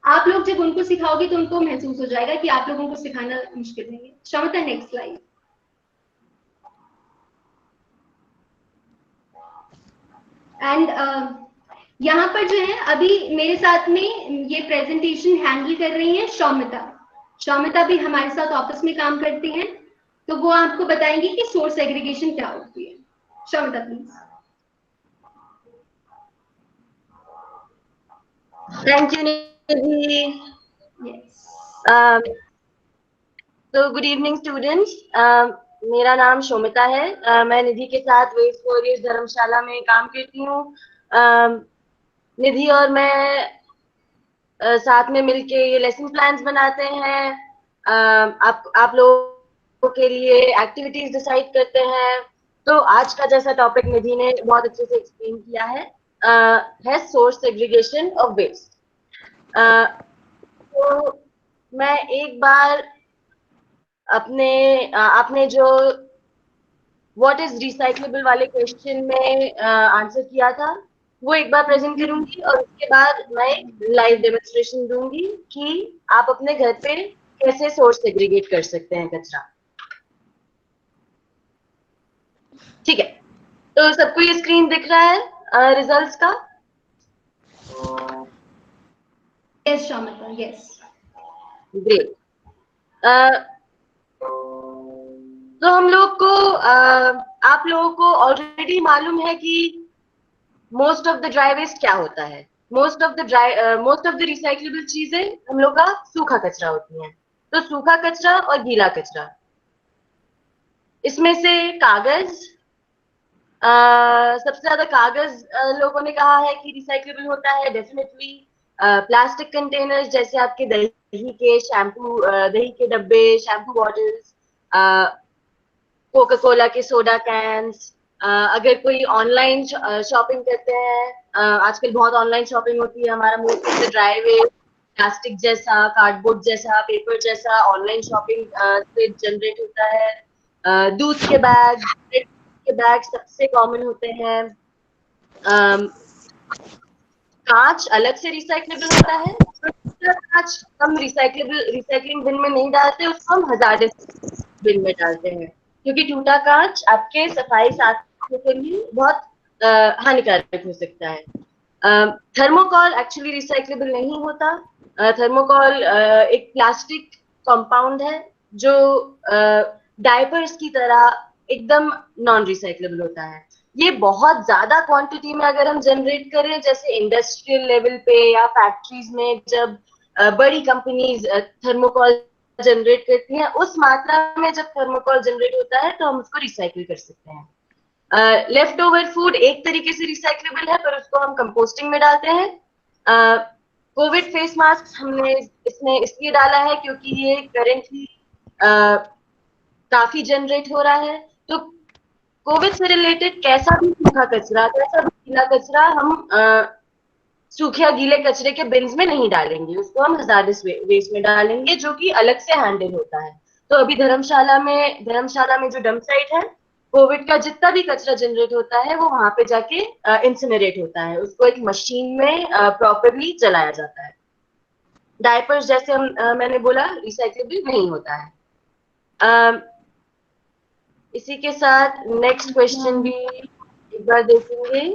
Speaker 1: आप लोग जब उनको सिखाओगे तो उनको महसूस हो जाएगा कि आप लोगों को सिखाना मुश्किल नहीं है। क्षमता, नेक्स्ट स्लाइड। एंड यहाँ पर जो है अभी मेरे साथ में ये प्रेजेंटेशन हैंडल कर रही हैं शौमिता। शौमिता भी हमारे साथ ऑफिस में काम करती हैं, तो वो आपको बताएंगी कि सोर्स एग्रीगेशन क्या होती है। Shaumita please.
Speaker 5: Thank you, Nidhi.
Speaker 1: Yes.
Speaker 5: So, good evening, students. मेरा नाम शोमिता है। मैं निधि के साथ वेस्ट वॉरियर्स धर्मशाला में काम करती हूँ। निधि और मैं साथ में मिलके ये लेसन प्लान्स बनाते हैं। आप लोगों के लिए एक्टिविटीज डिसाइड करते हैं। तो आज का जैसा टॉपिक निधि ने बहुत अच्छे से एक्सप्लेन किया है सोर्स सेग्रीगेशन ऑफ वेस्ट। तो मैं एक बार आपने जो व्हाट इज रिसाइक्लेबल वाले क्वेश्चन में आंसर किया था वो एक बार प्रेजेंट करूंगी, और उसके बाद मैं लाइव डेमोन्स्ट्रेशन दूंगी कि आप अपने घर पे कैसे सोर्स सेग्रीगेट कर सकते हैं कचरा। ठीक है, तो सबको ये स्क्रीन दिख रहा है रिजल्ट्स का?
Speaker 1: Yes Shaumita, yes.
Speaker 5: ग्रेट। तो हम लोग को आप लोगों को ऑलरेडी मालूम है कि most of the dry waste क्या होता है। मोस्ट ऑफ द रिसाइक्लेबल चीजें हम लोग का सूखा कचरा होती हैं। तो सूखा कचरा और गीला कचरा, इसमें से कागज, सबसे ज्यादा कागज लोगों ने कहा है कि रिसाइक्लेबल होता है डेफिनेटली। प्लास्टिक कंटेनर्स जैसे आपके दही के डब्बे, शैम्पू बॉटल्स, कोका कोला के सोडा कैंस। अगर कोई ऑनलाइन शॉपिंग करते हैं, आजकल बहुत ऑनलाइन शॉपिंग होती है, हमारा most of the dry waste plastic जैसा, कार्डबोर्ड जैसा, पेपर जैसा ऑनलाइन शॉपिंग से जनरेट होता है। दूध के बैग सबसे कॉमन होते हैं। कांच अलग से रिसाइक्लेबल होता है। कांच हम रिसाइकलिंग बिन में नहीं डालते, उसको हम हजार्डस बिन में डालते हैं, क्योंकि टूटा कांच आपके सफाई साथियों के लिए बहुत हानिकारक हो सकता है। थर्मोकॉल एक्चुअली रिसाइक्लेबल नहीं होता। थर्मोकॉल एक प्लास्टिक कंपाउंड है जो डायपर्स की तरह एकदम नॉन रिसाइक्लेबल होता है। ये बहुत ज्यादा क्वांटिटी में अगर हम जनरेट करें, जैसे इंडस्ट्रियल लेवल पे या फैक्ट्रीज में जब बड़ी कंपनीज थर्मोकॉल जनरेट करती हैं, उस मात्रा में जब थर्मोकॉल जनरेट होता है तो हम उसको रिसाइकिल कर सकते हैं। लेफ्ट ओवर फूड एक तरीके से रिसाइक्लेबल है, पर उसको हम कंपोस्टिंग में डालते हैं। कोविड फेस मास्क हमने इसमें इसलिए डाला है क्योंकि ये करेंटली काफी जनरेट हो रहा है। तो कोविड से रिलेटेड कैसा भी सूखा कचरा, कैसा भी गीला कचरा हम सूखे या गीले कचरे के बिन्स में नहीं डालेंगे, उसको हम हजारडस वेस्ट में डालेंगे, जो कि अलग से हैंडल होता है। तो अभी धर्मशाला में जो डंप साइट है, कोविड का जितना भी कचरा जनरेट होता है वो वहां पे जाके इंसिनरेट होता है, उसको एक मशीन में प्रॉपरली जलाया जाता है। डायपर्स जैसे मैंने बोला रिसाइक्लेबल नहीं होता है। इसी के साथ नेक्स्ट क्वेश्चन भी एक बार देखेंगे।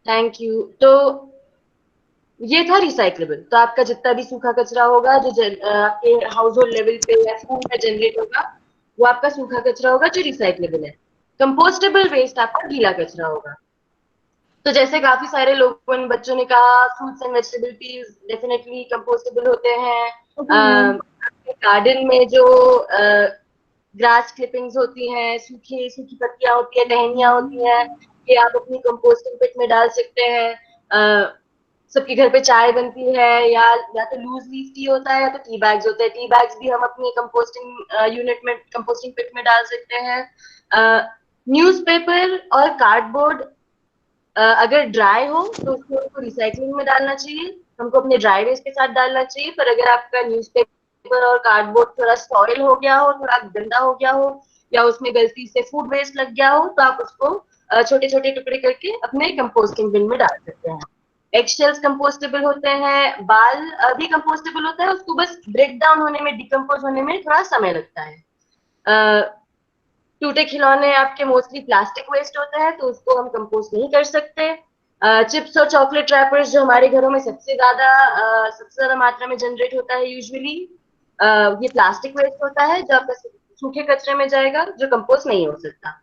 Speaker 5: Thank you. तो ये था रिसाइक्लेबल। तो आपका जितना भी सूखा कचरा होगा जो आपके हाउस होल्ड लेवल पे या स्कूल में जनरेट होगा, वो आपका सूखा कचरा होगा जो रिसाइक्लेबल है। कंपोस्टेबल वेस्ट आपका गीला कचरा होगा। तो जैसे काफी सारे लोगों ने, बच्चों ने कहा, fruits and vegetables definitely compostable होते हैं। गार्डन में जो ग्रास क्लिपिंग्स होती हैं, सूखी पत्तियां होती है, टहनियां होती हैं, ये आप अपनी कंपोस्टिंग पिट में डाल सकते हैं। सबके घर पे चाय बनती है, या तो लूज लीफ टी होता है या तो टी बैग्स होते हैं। टी बैग्स भी हम अपनी कंपोस्टिंग यूनिट में, कंपोस्टिंग पिट में डाल सकते हैं। न्यूज़पेपर और कार्डबोर्ड अगर ड्राई हो तो उसको रिसाइकलिंग में डालना चाहिए, हमको अपने ड्राई वेस्ट के साथ डालना चाहिए। पर अगर आपका न्यूज़पेपर और कार्डबोर्ड थोड़ा सॉइल हो गया हो, थोड़ा गंदा हो गया हो, या उसमें गलती से फूड वेस्ट लग गया हो, तो आप उसको छोटे छोटे टुकड़े करके अपने कंपोस्टिंग बिन में डाल सकते हैं। एगशेल्स कंपोस्टेबल होते हैं, बाल भी कंपोस्टेबल होता है, उसको बस ब्रेक डाउन होने में, डिकम्पोज होने में थोड़ा समय लगता है। टूटे खिलौने आपके मोस्टली प्लास्टिक वेस्ट होता है, तो उसको हम कंपोस्ट नहीं कर सकते। चिप्स और चॉकलेट रैपर्स जो हमारे घरों में सबसे ज्यादा मात्रा में जनरेट होता है यूजुअली, ये प्लास्टिक वेस्ट होता है जो आपका सूखे कचरे में जाएगा, जो कंपोस्ट नहीं हो सकता।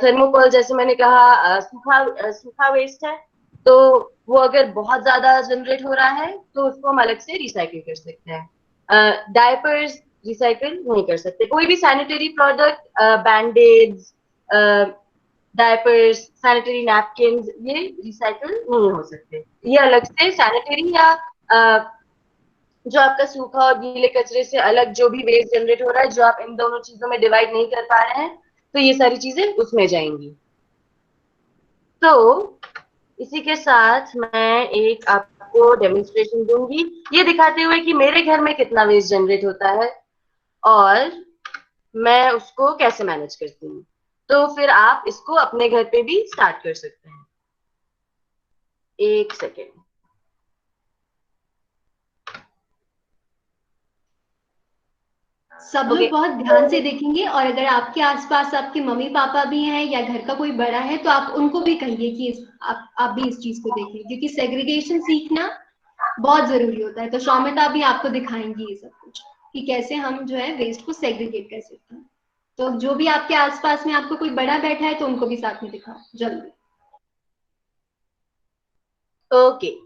Speaker 5: थर्मोकोल जैसे मैंने कहा सूखा वेस्ट है, तो वो अगर बहुत ज्यादा जनरेट हो रहा है तो उसको हम अलग से रिसाइकिल कर सकते हैं। डायपर्स रिसाइकिल नहीं कर सकते। कोई भी sanitary product, बैंडेड्स, diapers, sanitary napkin, ये रिसाइकिल नहीं हो सकते। ये अलग से सैनिटरी या जो आपका सूखा और गीले कचरे से अलग जो भी वेस्ट जनरेट हो रहा है, जो आप इन दोनों चीजों में डिवाइड नहीं कर पा रहे हैं, तो ये सारी चीजें उसमें जाएंगी। तो इसी के साथ मैं एक आपको डेमोन्स्ट्रेशन दूंगी, ये दिखाते हुए कि मेरे घर में कितना वेस्ट जनरेट होता है और मैं उसको कैसे मैनेज करती हूँ। तो फिर आप इसको अपने घर पे भी स्टार्ट कर सकते हैं। एक सेकेंड।
Speaker 1: सब लोग बहुत ध्यान से देखेंगे, और अगर आपके आसपास आपके मम्मी पापा भी हैं या घर का कोई बड़ा है तो आप उनको भी कहिए कि आप भी इस चीज को देखें, क्योंकि सेग्रीगेशन सीखना बहुत जरूरी होता है। तो शौमिता भी आपको दिखाएंगी ये सब कुछ कि कैसे हम जो है वेस्ट को सेग्रीगेट कर सकते हैं। तो जो भी आपके आसपास में आपको कोई बड़ा बैठा है तो उनको भी साथ में दिखाओ जल्दी।
Speaker 5: ओके,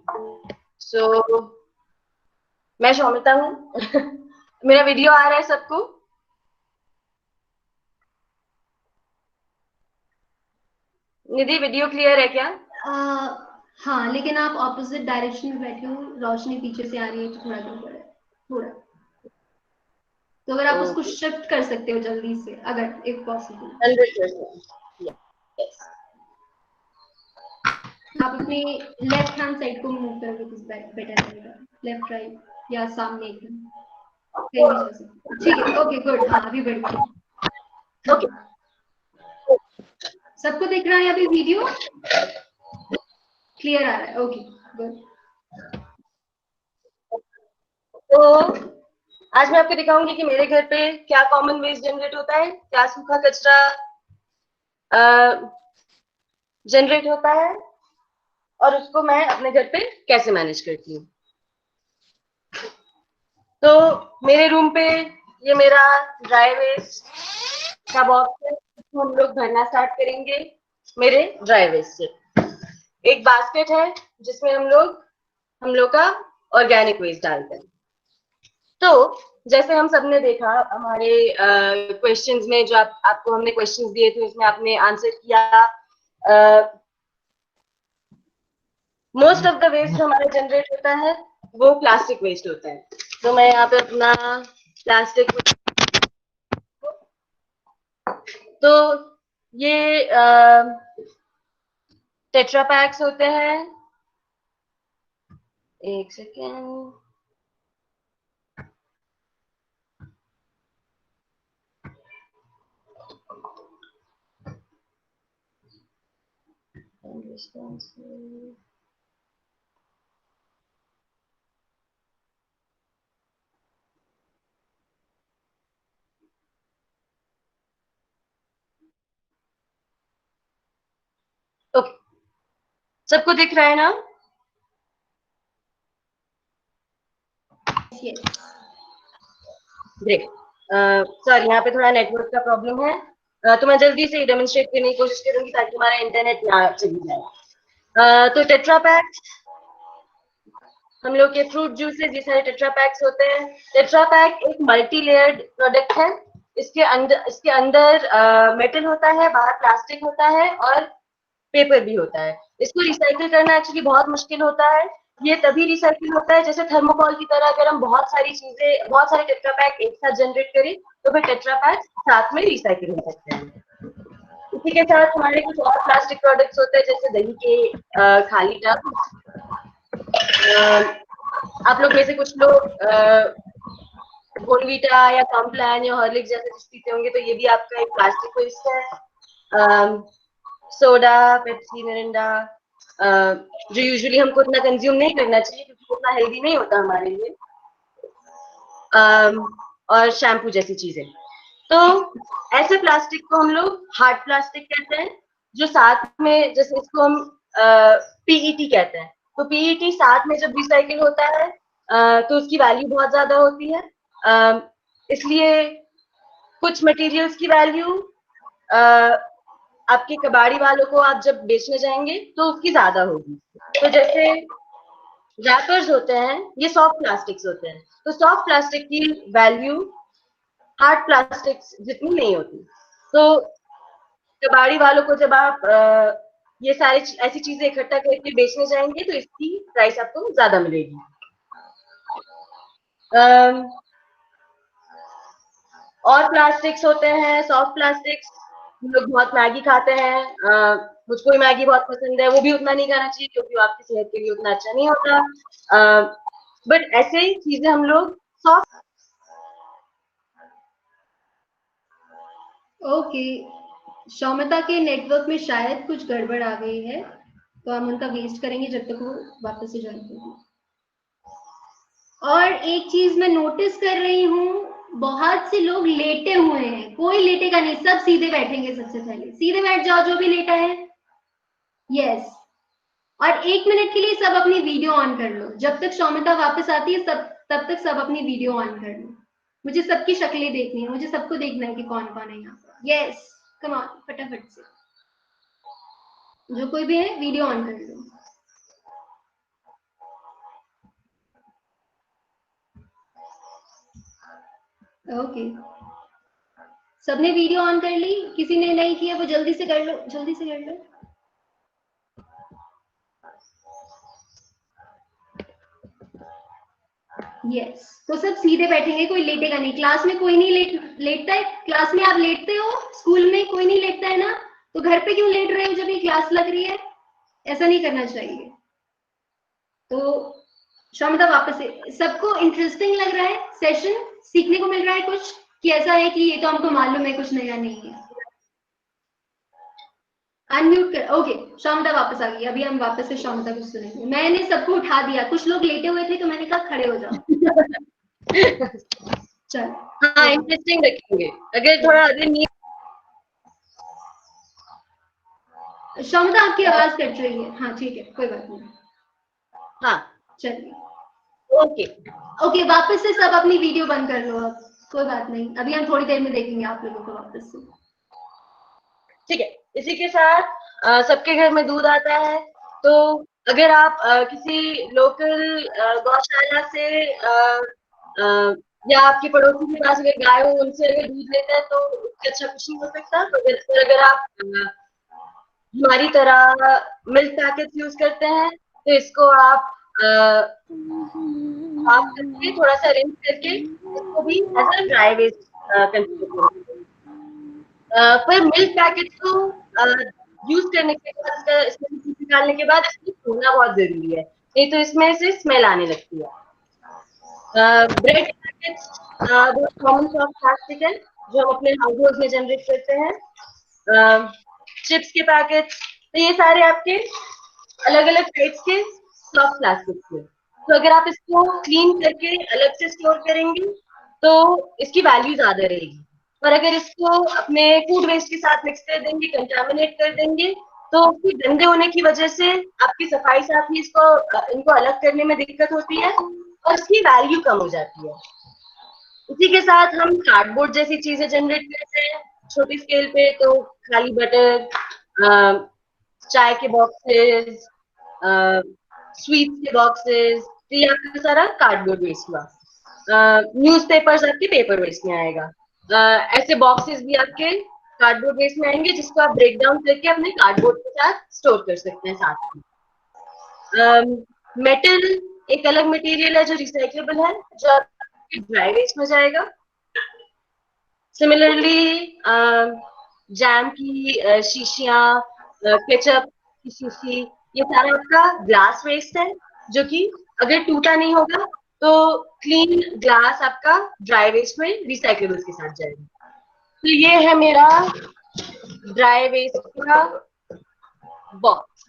Speaker 5: सो मैं शौमिता हूँ। मेरा वीडियो आ रहा है सबको? निधि, वीडियो क्लियर है क्या?
Speaker 1: हाँ, लेकिन आप ऑपोजिट डायरेक्शन में बैठे हो, रोशनी पीछे से आ रही है तो थोड़ा गड़बड़ है थोड़ा। तो अगर आप उसको शिफ्ट कर सकते हो जल्दी से, अगर इफ पॉसिबल।
Speaker 5: 100%। यस।
Speaker 1: आप अपने लेफ्ट हैंड साइड को मूव करोगे तो बेटर रहेगा, लेफ्ट राइट या सामने एकदम कहीं भी जा सकते। ठीक है, ओके गुड। हाँ, अभी बढ़िया।
Speaker 5: ओके,
Speaker 1: सबको दिख रहा है अभी वीडियो? क्लियर आ रहा है? Okay good.
Speaker 5: तो आज मैं आपको दिखाऊंगी कि मेरे घर पे क्या कॉमन वेस्ट जनरेट होता है, क्या सूखा कचरा जनरेट होता है, और उसको मैं अपने घर पे कैसे मैनेज करती हूँ। तो मेरे रूम पे ये मेरा ड्राई वेस्ट का बॉक्स है। इसको हम लोग भरना स्टार्ट करेंगे मेरे ड्राई वेस्ट से। एक बास्केट है जिसमें हम लोग का ऑर्गेनिक वेस्ट डालते हैं। तो जैसे हम सबने देखा हमारे क्वेश्चंस में, जो आपको हमने क्वेश्चंस दिए थे उसमें आपने आंसर किया। मोस्ट ऑफ द वेस्ट जो हमारा जनरेट होता है वो प्लास्टिक वेस्ट होता है। तो मैं यहाँ पे अपना प्लास्टिक, तो ये टेट्रा पैक्स होते हैं। एक सेकेंड, ओके, सबको दिख रहा है ना? ग्रेट। सॉरी, यहाँ पे थोड़ा नेटवर्क का प्रॉब्लम है, तो मैं जल्दी से डेमोन्स्ट्रेट करने की कोशिश करूंगी ताकि हमारा इंटरनेट ना चली जाए। तो टेट्रा पैक, हम लोग के फ्रूट जूसेस, ये सारे टेट्रा पैक्स होते हैं। टेट्रा पैक एक मल्टी लेयर्ड प्रोडक्ट है। इसके अंदर मेटल होता है, बाहर प्लास्टिक होता है और पेपर भी होता है। इसको रिसाइकिल करना एक्चुअली बहुत मुश्किल होता है। ये तभी रिसाइकिल होता है जैसे थर्मोकॉल की तरह अगर हम बहुत सारी चीजें, बहुत सारे टेट्रा पैक एक साथ जनरेट करें तो फिर टेट्रा पैक साथ में रिसाइकिल हो सकते हैं। इसी के साथ हमारे कुछ और प्लास्टिक प्रोडक्ट्स होते हैं जैसे दही के खाली टब। आप लोग में से कुछ लोग बोर्नवीटा या कॉम्प्लान या हॉर्लिक्स जैसे कुछ पीते होंगे, तो ये भी आपका एक प्लास्टिक वेस्ट है। सोडा, पेप्सी, मिरिंडा, जो यूजुअली हमको उतना कंज्यूम नहीं करना चाहिए क्योंकि उतना हेल्दी नहीं होता हमारे लिए, और शैम्पू जैसी चीजें। तो ऐसे प्लास्टिक को हम लोग हार्ड प्लास्टिक कहते हैं, जो साथ में, जैसे इसको हम पीईटी कहते हैं। तो पीईटी साथ में जब रिसाइकिल होता है तो उसकी वैल्यू बहुत ज्यादा होती है। इसलिए कुछ मटेरियल्स की वैल्यू आपके कबाड़ी वालों को आप जब बेचने जाएंगे तो उसकी ज्यादा होगी। तो जैसे रैपर्स होते हैं, ये सॉफ्ट प्लास्टिक्स होते हैं, तो सॉफ्ट प्लास्टिक की वैल्यू हार्ड प्लास्टिक्स जितनी नहीं होती। तो कबाड़ी वालों को जब आप ये सारी ऐसी चीजें इकट्ठा करके बेचने जाएंगे तो इसकी प्राइस आपको ज्यादा मिलेगी। और प्लास्टिक्स होते हैं सॉफ्ट प्लास्टिक्स। हम लोग बहुत मैगी खाते हैं, मुझको भी मैगी बहुत पसंद है, वो भी उतना नहीं खाना चाहिए क्योंकि वो आपकी सेहत के लिए उतना अच्छा नहीं होता। बट ऐसे ही चीजें हम लोग सॉफ्ट।
Speaker 1: ओके, शौमिता के नेटवर्क में शायद कुछ गड़बड़ आ गई है, तो हम उनका वेस्ट करेंगे जब तक वो वापस से ज्वाइन करेंगे। और एक चीज मैं नोटिस कर रही हूँ, बहुत से लोग लेटे हुए हैं। कोई लेटेगा नहीं, सब सीधे बैठेंगे। सबसे पहले सीधे बैठ जाओ जो भी लेटा है। यस। और 1 मिनट के लिए सब अपनी वीडियो ऑन कर लो। जब तक शौमिता वापस आती है तब तक सब अपनी वीडियो ऑन कर लो। मुझे सबकी शक्लें देखनी है, मुझे सबको देखना है कि कौन कौन है यहाँ पर। यस, कम ऑन, फटाफट से जो कोई भी है वीडियो ऑन कर लो। ओके, सबने वीडियो ऑन कर ली? किसी ने नहीं किया वो जल्दी से कर लो, जल्दी से कर लो। यस, तो सब सीधे बैठेंगे, कोई लेटेगा नहीं। क्लास में कोई नहीं लेटता है। क्लास में आप लेटते हो, स्कूल में कोई नहीं लेटता है ना, तो घर पे क्यों लेट रहे हो जब ये क्लास लग रही है? ऐसा नहीं करना चाहिए। तो शौमिता वापस से, सबको इंटरेस्टिंग लग रहा है सेशन? सीखने को मिल रहा है कुछ कि ऐसा है कि ये तो हमको मालूम है, कुछ नया नहीं है? अनम्यूट कर। ओके, शौमिता वापस आ गई। अभी हम वापस से शौमिता को सुनेंगे। मैंने सबको उठा दिया, कुछ लोग लेटे हुए थे तो मैंने कहा खड़े हो जाओ। चल,
Speaker 5: हाँ, इंटरेस्टिंग रखेंगे। अगर थोड़ा अगर
Speaker 1: शौमिता आपकी आवाज कट रही है। हाँ ठीक है, कोई बात नहीं।
Speaker 5: हाँ
Speaker 1: चलिए,
Speaker 5: ओके
Speaker 1: ओके, वापस से सब अपनी वीडियो बंद कर लो अब। कोई बात नहीं, अभी हम थोड़ी देर में देखेंगे आप लोगों को वापस से।
Speaker 5: ठीक है, इसी के साथ सबके घर में दूध आता है, तो अगर आप किसी लोकल गौशाला से या आपके पड़ोसी के पास अगर गाय हो उनसे अगर दूध लेते हैं तो उससे अच्छा कुछ नहीं हो सकता। तो अगर आप हमारी तरह मिल्क पैकेट यूज करते हैं तो इसको आप साफ करके थोड़ा सा रिंस करके इसको भी as a dry waste consider करें। पर मिल्क पैकेट को यूज करने के बाद इसमें से दूध निकालने के बाद इसको धोना बहुत जरूरी है, नहीं तो इसमें से स्मेल आने लगती है। ब्रेड पैकेट्स बहुत कॉमन सॉफ्ट प्लास्टिक है जो हम अपने हाउस होल्ड में जनरेट करते हैं। चिप्स के पैकेट्स, तो ये सारे आपके अलग अलग टाइप्स के सॉफ्ट प्लास्टिक के। तो अगर आप इसको क्लीन करके अलग से स्टोर करेंगे तो इसकी वैल्यू ज्यादा रहेगी, और अगर इसको अपने फूड वेस्ट के साथ मिक्स कर देंगे, कंटामिनेट कर देंगे, तो उसके गंदे होने की वजह से आपकी सफाई साथ ही इनको अलग करने में दिक्कत होती है और इसकी वैल्यू कम हो जाती है। इसी के साथ हम कार्डबोर्ड जैसी चीजें जनरेट करते हैं छोटी स्केल पे, तो खाली बटर, चाय के बॉक्सेस, स्वीट्स के बॉक्सेस, तो ये आपका सारा कार्डबोर्ड वेस्ट हुआ। न्यूज़पेपर्स आपके पेपर वेस्ट में आएगा। ऐसे बॉक्सेस भी आपके कार्डबोर्ड वेस्ट में आएंगे जिसको आप ब्रेक डाउन करके अपने कार्डबोर्ड के साथ स्टोर कर सकते हैं साथ में। मेटल एक अलग मटेरियल है जो रिसाइक्लेबल है, जो आपके ड्राई वेस्ट में जाएगा। सिमिलरली जैम की शीशियां, केचप की शीशी, ये सारा आपका ग्लास वेस्ट है जो कि अगर टूटा नहीं होगा तो क्लीन ग्लास आपका ड्राई वेस्ट में रिसाइक्लेबल्स के साथ जाएगा। तो ये है मेरा ड्राई वेस्ट का बॉक्स।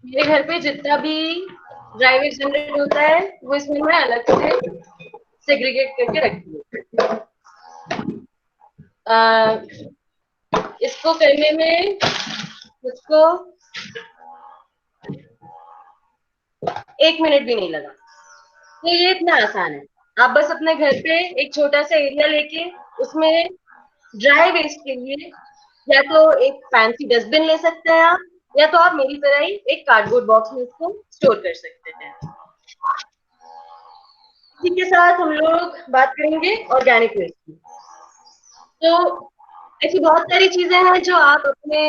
Speaker 5: मेरे घर पे जितना भी ड्राई वेस्ट जनरेट होता है वो इसमें मैं अलग से सेग्रीगेट करके रखती हूँ। इसको करने में मुझको 1 मिनट भी नहीं लगा। तो ये इतना आसान है। आप बस अपने घर पे एक छोटा सा एरिया लेके उसमें ड्राई वेस्ट के लिए या तो एक फैंसी डस्टबिन ले सकते हैं आप, या तो आप मेरी तरह ही एक कार्डबोर्ड बॉक्स में इसको स्टोर कर सकते हैं। इसी के साथ हम लोग बात करेंगे ऑर्गेनिक वेस्ट की। तो ऐसी बहुत सारी चीजें हैं जो आप अपने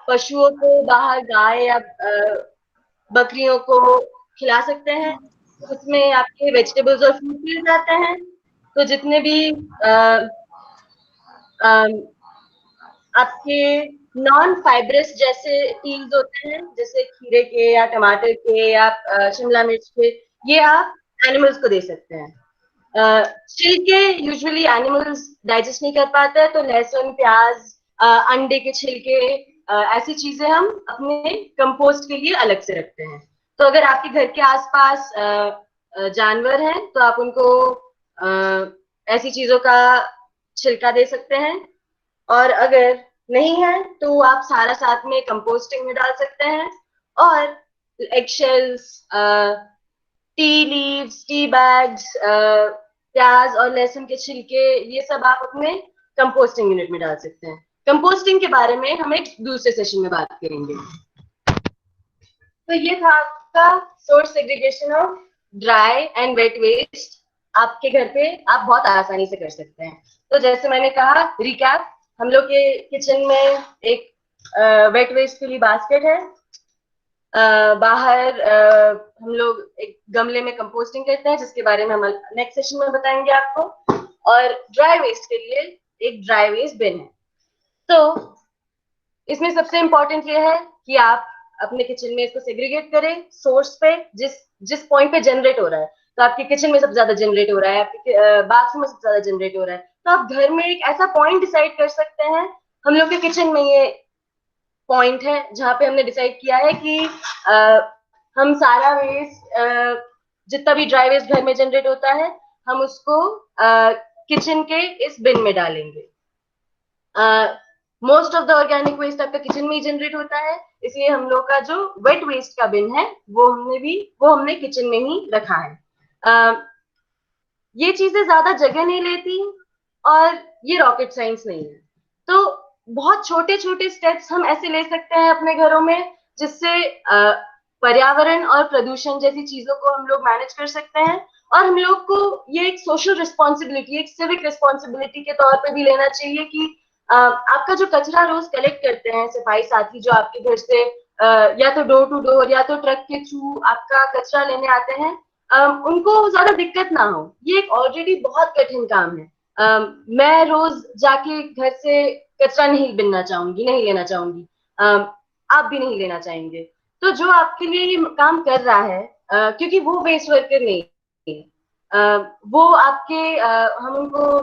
Speaker 5: पशुओं को, बाहर गाय या बकरियों को खिला सकते हैं। उसमें आपके वेजिटेबल्स और फ्रूट मिल जाते हैं। तो जितने भी आपके नॉन फाइब्रस जैसे पील्स होते हैं, जैसे खीरे के या टमाटर के या शिमला मिर्च के, ये आप एनिमल्स को दे सकते हैं। छिलके यूजुअली एनिमल्स डाइजेस्ट नहीं कर पाते हैं, तो लहसुन, प्याज, अंडे के छिलके, ऐसी चीजें हम अपने कंपोस्ट के लिए अलग से रखते हैं। तो अगर आपके घर के आसपास जानवर हैं तो आप उनको ऐसी चीजों का छिलका दे सकते हैं, और अगर नहीं है तो आप सारा साथ में कंपोस्टिंग में डाल सकते हैं। और eggshells, tea leaves, tea bags, प्याज और लहसुन के छिलके, ये सब आप अपने कंपोस्टिंग यूनिट में डाल सकते हैं। कंपोस्टिंग के बारे में हम एक दूसरे सेशन में बात करेंगे। तो ये था आपका source segregation of dry and wet waste. आपके घर पे आप बहुत आसानी से कर सकते हैं। तो जैसे मैंने कहा, रिकैप, हम लोग के किचन में एक वेट वेस्ट के लिए बास्केट है। बाहर हम लोग एक गमले में कंपोस्टिंग करते हैं, जिसके बारे में हम नेक्स्ट सेशन में बताएंगे आपको। और ड्राई वेस्ट के लिए एक ड्राई वेस्ट बिन है। तो इसमें सबसे इम्पोर्टेंट ये है कि आप अपने किचन में इसको सेग्रीगेट करें सोर्स पे, जिस पॉइंट पे जनरेट हो रहा है। तो आपके किचन में सबसे ज्यादा जनरेट हो रहा है, आपके बाथरूम में सबसे ज्यादा जनरेट हो रहा है, तो आप घर में एक ऐसा पॉइंट डिसाइड कर सकते हैं। हम लोग के किचन में ये पॉइंट है जहाँ पे हमने डिसाइड किया है कि हम सारा वेस्ट, जितना भी ड्राई वेस्ट घर में जनरेट होता है, हम उसको किचन के इस बिन में डालेंगे। Most of the organic waste आपका किचन में ही जनरेट होता है, इसलिए हम लोग का जो वेट वेस्ट का बिन है वो हमने किचन में ही रखा है। ये चीजें ज्यादा जगह नहीं लेती और ये रॉकेट साइंस नहीं है। तो बहुत छोटे छोटे स्टेप्स हम ऐसे ले सकते हैं अपने घरों में, जिससे पर्यावरण और प्रदूषण जैसी चीजों को हम लोग मैनेज कर सकते हैं। और हम लोग को ये एक सोशल रिस्पॉन्सिबिलिटी, एक सिविक रिस्पॉन्सिबिलिटी के तौर पे भी लेना चाहिए कि आपका जो कचरा रोज कलेक्ट करते हैं सफाई साथी, जो आपके घर से या तो डोर टू डोर या तो ट्रक के थ्रू आपका कचरा लेने आते हैं, उनको ज्यादा दिक्कत ना हो। ये एक ऑलरेडी बहुत कठिन काम है। मैं रोज जाके घर से कचरा नहीं बिनना चाहूंगी, नहीं लेना चाहूंगी, आप भी नहीं लेना चाहेंगे। तो जो आपके लिए ये काम कर रहा है, क्योंकि वो वेस्ट वर्कर नहीं है, वो आपके हम उनको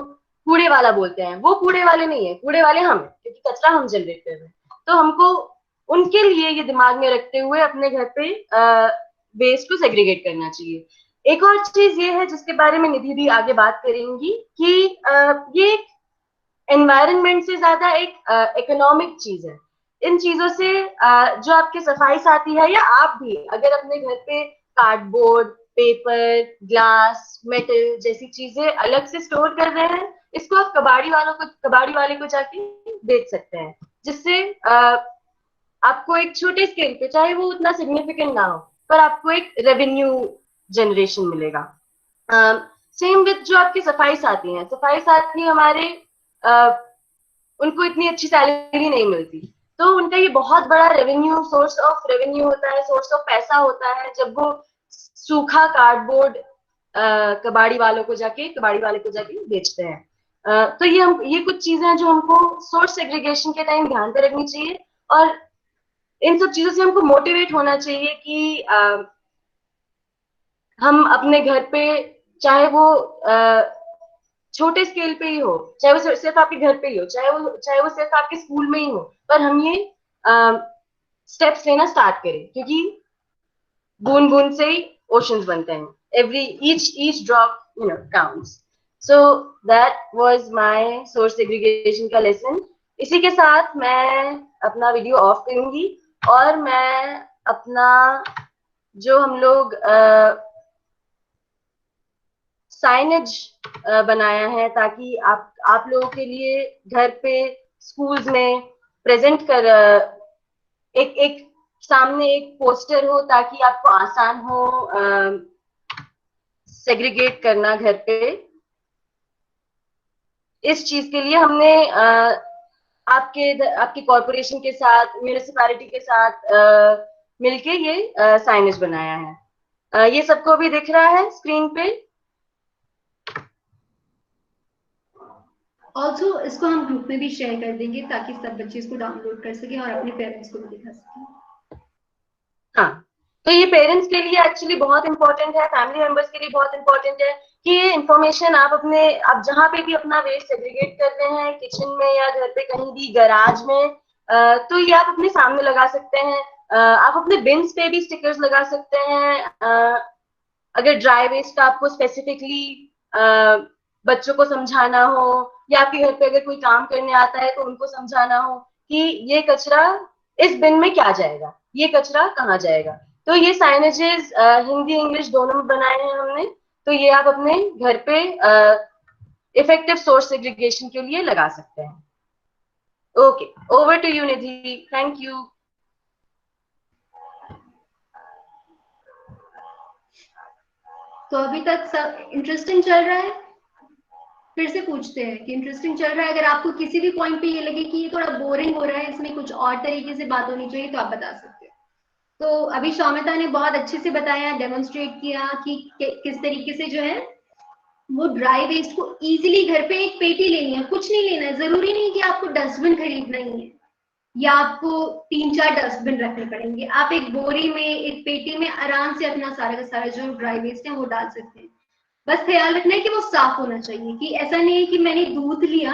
Speaker 5: कूड़े वाला बोलते हैं, वो कूड़े वाले नहीं है, कूड़े वाले हम हैं, क्योंकि कचरा हम जनरेट कर रहे हैं। तो हमको उनके लिए ये दिमाग में रखते हुए अपने घर पे वेस्ट को सेग्रीगेट करना चाहिए। एक और चीज ये है जिसके बारे में निधि भी आगे बात करेंगी कि ये एक एनवायरनमेंट से ज्यादा एक इकोनॉमिक चीज है। इन चीजों से जो आपके सफाई साथी है या आप भी अगर अपने घर पे कार्डबोर्ड, पेपर, ग्लास, मेटल जैसी चीजें अलग से स्टोर कर रहे हैं, इसको आप कबाड़ी वाले को जाके बेच सकते हैं, जिससे आपको एक छोटे स्केल पे, चाहे वो उतना सिग्निफिकेंट ना हो, पर आपको एक रेवेन्यू जनरेशन मिलेगा। सेम विद जो आपके सफाई साथी हैं, सफाई साथी हमारे उनको इतनी अच्छी सैलरी नहीं मिलती, तो उनका ये बहुत बड़ा रेवेन्यू, सोर्स ऑफ रेवेन्यू होता है, सोर्स ऑफ पैसा होता है, जब वो सूखा कार्डबोर्ड कबाड़ी वाले को जाके बेचते हैं। तो ये कुछ चीजें हैं जो हमको सोर्स सेग्रीगेशन के टाइम ध्यान पे रखनी चाहिए, और इन सब चीजों से हमको मोटिवेट होना चाहिए कि हम अपने घर पे, चाहे वो छोटे स्केल पे ही हो, चाहे वो सिर्फ आपके घर पे ही हो, चाहे वो सिर्फ आपके स्कूल में ही हो, पर हम ये स्टेप्स लेना स्टार्ट करें, क्योंकि बूंद बूंद से ही ओशंस बनते हैं। each drop counts. So that was my source segregation का लेसन। इसी के साथ मैं अपना वीडियो ऑफ करूंगी और मैं अपना जो हम लोग साइनेज बनाया है, ताकि आप लोगों के लिए घर पे, स्कूल्स में प्रेजेंट कर, एक सामने एक पोस्टर हो, ताकि आपको आसान हो सेग्रीगेट करना घर पे। इस चीज के लिए हमने आपके कॉर्पोरेशन के साथ, म्यूनिसिपैलिटी के साथ मिलके ये साइनेज बनाया है। ये सबको भी दिख रहा है स्क्रीन पे।
Speaker 1: ऑल्सो इसको हम ग्रुप में भी शेयर कर देंगे, ताकि सब बच्चे इसको डाउनलोड कर सके और अपने पेरेंट्स को भी दिखा सके।
Speaker 5: हाँ, तो ये पेरेंट्स के लिए एक्चुअली बहुत इंपॉर्टेंट है, फैमिली मेंबर्स के लिए बहुत इंपॉर्टेंट है कि ये इन्फॉर्मेशन आप जहाँ पे भी अपना वेस्ट सेग्रीगेट कर रहे हैं, किचन में या घर पे कहीं भी, गैराज में, तो ये आप अपने सामने लगा सकते हैं। आप अपने बिन्स पे भी स्टिकर्स लगा सकते हैं। अगर ड्राई वेस्ट का आपको स्पेसिफिकली बच्चों को समझाना हो, या आपके घर पे अगर कोई काम करने आता है तो उनको समझाना हो कि ये कचरा इस बिन में क्या जाएगा, ये कचरा कहाँ जाएगा, तो ये साइनेजेस हिंदी इंग्लिश दोनों में बनाए हैं हमने। तो ये आप अपने घर पे इफेक्टिव सोर्स सेग्रीगेशन के लिए लगा सकते हैं। Okay, over to you Nidhi, thank you.
Speaker 1: तो अभी तक सब इंटरेस्टिंग चल रहा है? फिर से पूछते हैं कि इंटरेस्टिंग चल रहा है? अगर आपको किसी भी पॉइंट पे ये लगे कि ये थोड़ा बोरिंग हो रहा है, इसमें कुछ और तरीके से बात होनी चाहिए, तो आप बता सकते हो। तो अभी शौमिता ने बहुत अच्छे से बताया, डेमोन्स्ट्रेट किया कि किस तरीके से जो है वो ड्राई वेस्ट को इजीली घर पे एक पेटी लेनी है, कुछ नहीं लेना है, जरूरी नहीं कि आपको डस्टबिन खरीदना ही है या आपको 3-4 डस्टबिन रखने पड़ेंगे। आप एक बोरी में, एक पेटी में आराम से अपना सारा का सारा जो ड्राई वेस्ट है वो डाल सकते हैं। बस ख्याल रखना है कि वो साफ होना चाहिए, कि ऐसा नहीं है कि मैंने दूध लिया,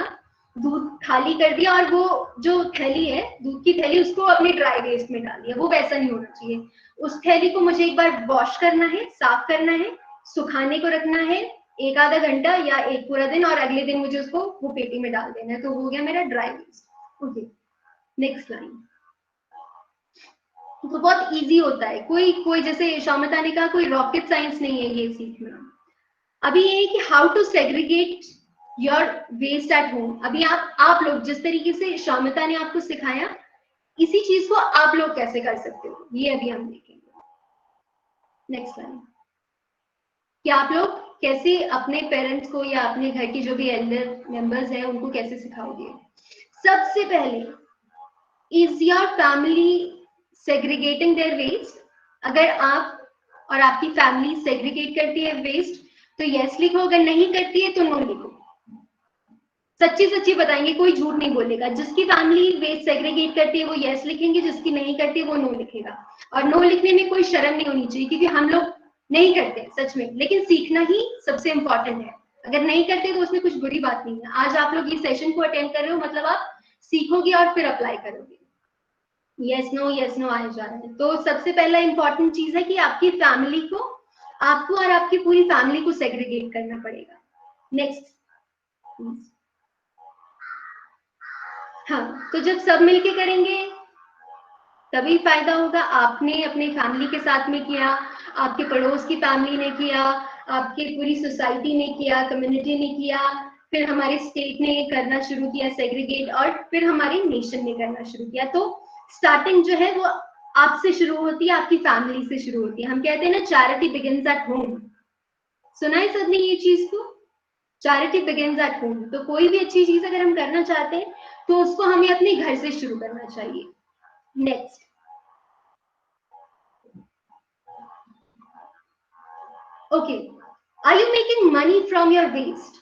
Speaker 1: दूध खाली कर दिया और वो जो थैली है, दूध की थैली, उसको अपने ड्राई वेस्ट में डाल दिया। वो वैसा नहीं होना चाहिए। उस थैली को मुझे एक बार वॉश करना है, साफ करना है, सुखाने को रखना है 1-आधा घंटा या एक पूरा दिन, और अगले दिन मुझे उसको वो पेटी में डाल देना है। तो हो गया मेरा dry waste. Okay, next line. तो बहुत इजी होता है, कोई जैसे शौमिता ने कहा, कोई रॉकेट साइंस नहीं है ये सीखना। अभी ये है कि how to segregate your waste at home. अभी आप लोग जिस तरीके से शौमिता ने आपको सिखाया, इसी चीज को आप लोग कैसे कर सकते हो, ये अभी हम देखेंगे। नेक्स्ट लाइन, कि आप लोग कैसे अपने पेरेंट्स को या अपने घर के जो भी एल्डर मेंबर्स हैं उनको कैसे सिखाओगे। सबसे पहले, is your family segregating their waste? अगर आप और आपकी फैमिली सेग्रीगेट करती है वेस्ट तो यस लिखो, अगर नहीं करती है तो नो लिखो। सच्ची सच्ची बताएंगे, कोई झूठ नहीं बोलेगा। जिसकी फैमिली वेस्ट सेग्रीगेट करती है वो यस लिखेंगे, जिसकी नहीं करती है वो नो लिखेगा। और नो लिखने में कोई शर्म नहीं होनी चाहिए, क्योंकि हम लोग नहीं करते सच में, लेकिन सीखना ही सबसे इंपॉर्टेंट है। अगर नहीं करते तो उसमें कुछ बुरी बात नहीं है। आज आप लोग ये सेशन को अटेंड कर रहे हो, मतलब आप सीखोगे और फिर अप्लाई करोगे। यस नो आए जा रहा है। तो सबसे पहला इंपॉर्टेंट चीज है कि आपकी फैमिली को, आपको और आपकी पूरी फैमिली को सेग्रीगेट करना पड़ेगा। नेक्स्ट। हाँ, तो जब सब मिलके करेंगे तभी फायदा होगा। आपने अपने फैमिली के साथ में किया, आपके पड़ोस की फैमिली ने किया, आपके पूरी सोसाइटी ने किया, कम्युनिटी ने किया, फिर हमारे स्टेट ने करना शुरू किया सेग्रीगेट, और फिर हमारे नेशन ने करना शुरू किया। तो स्टार्टिंग जो है वो आपसे शुरू होती है, आपकी फैमिली से शुरू होती है। हम कहते हैं ना, चैरिटी बिगिंस एट होम। सुना है सबने ये चीज को? Charity begins at home. तो कोई भी अच्छी चीज अगर हम करना चाहते हैं तो उसको हमें अपने घर से शुरू करना चाहिए। Next, okay, are you making money from your waste?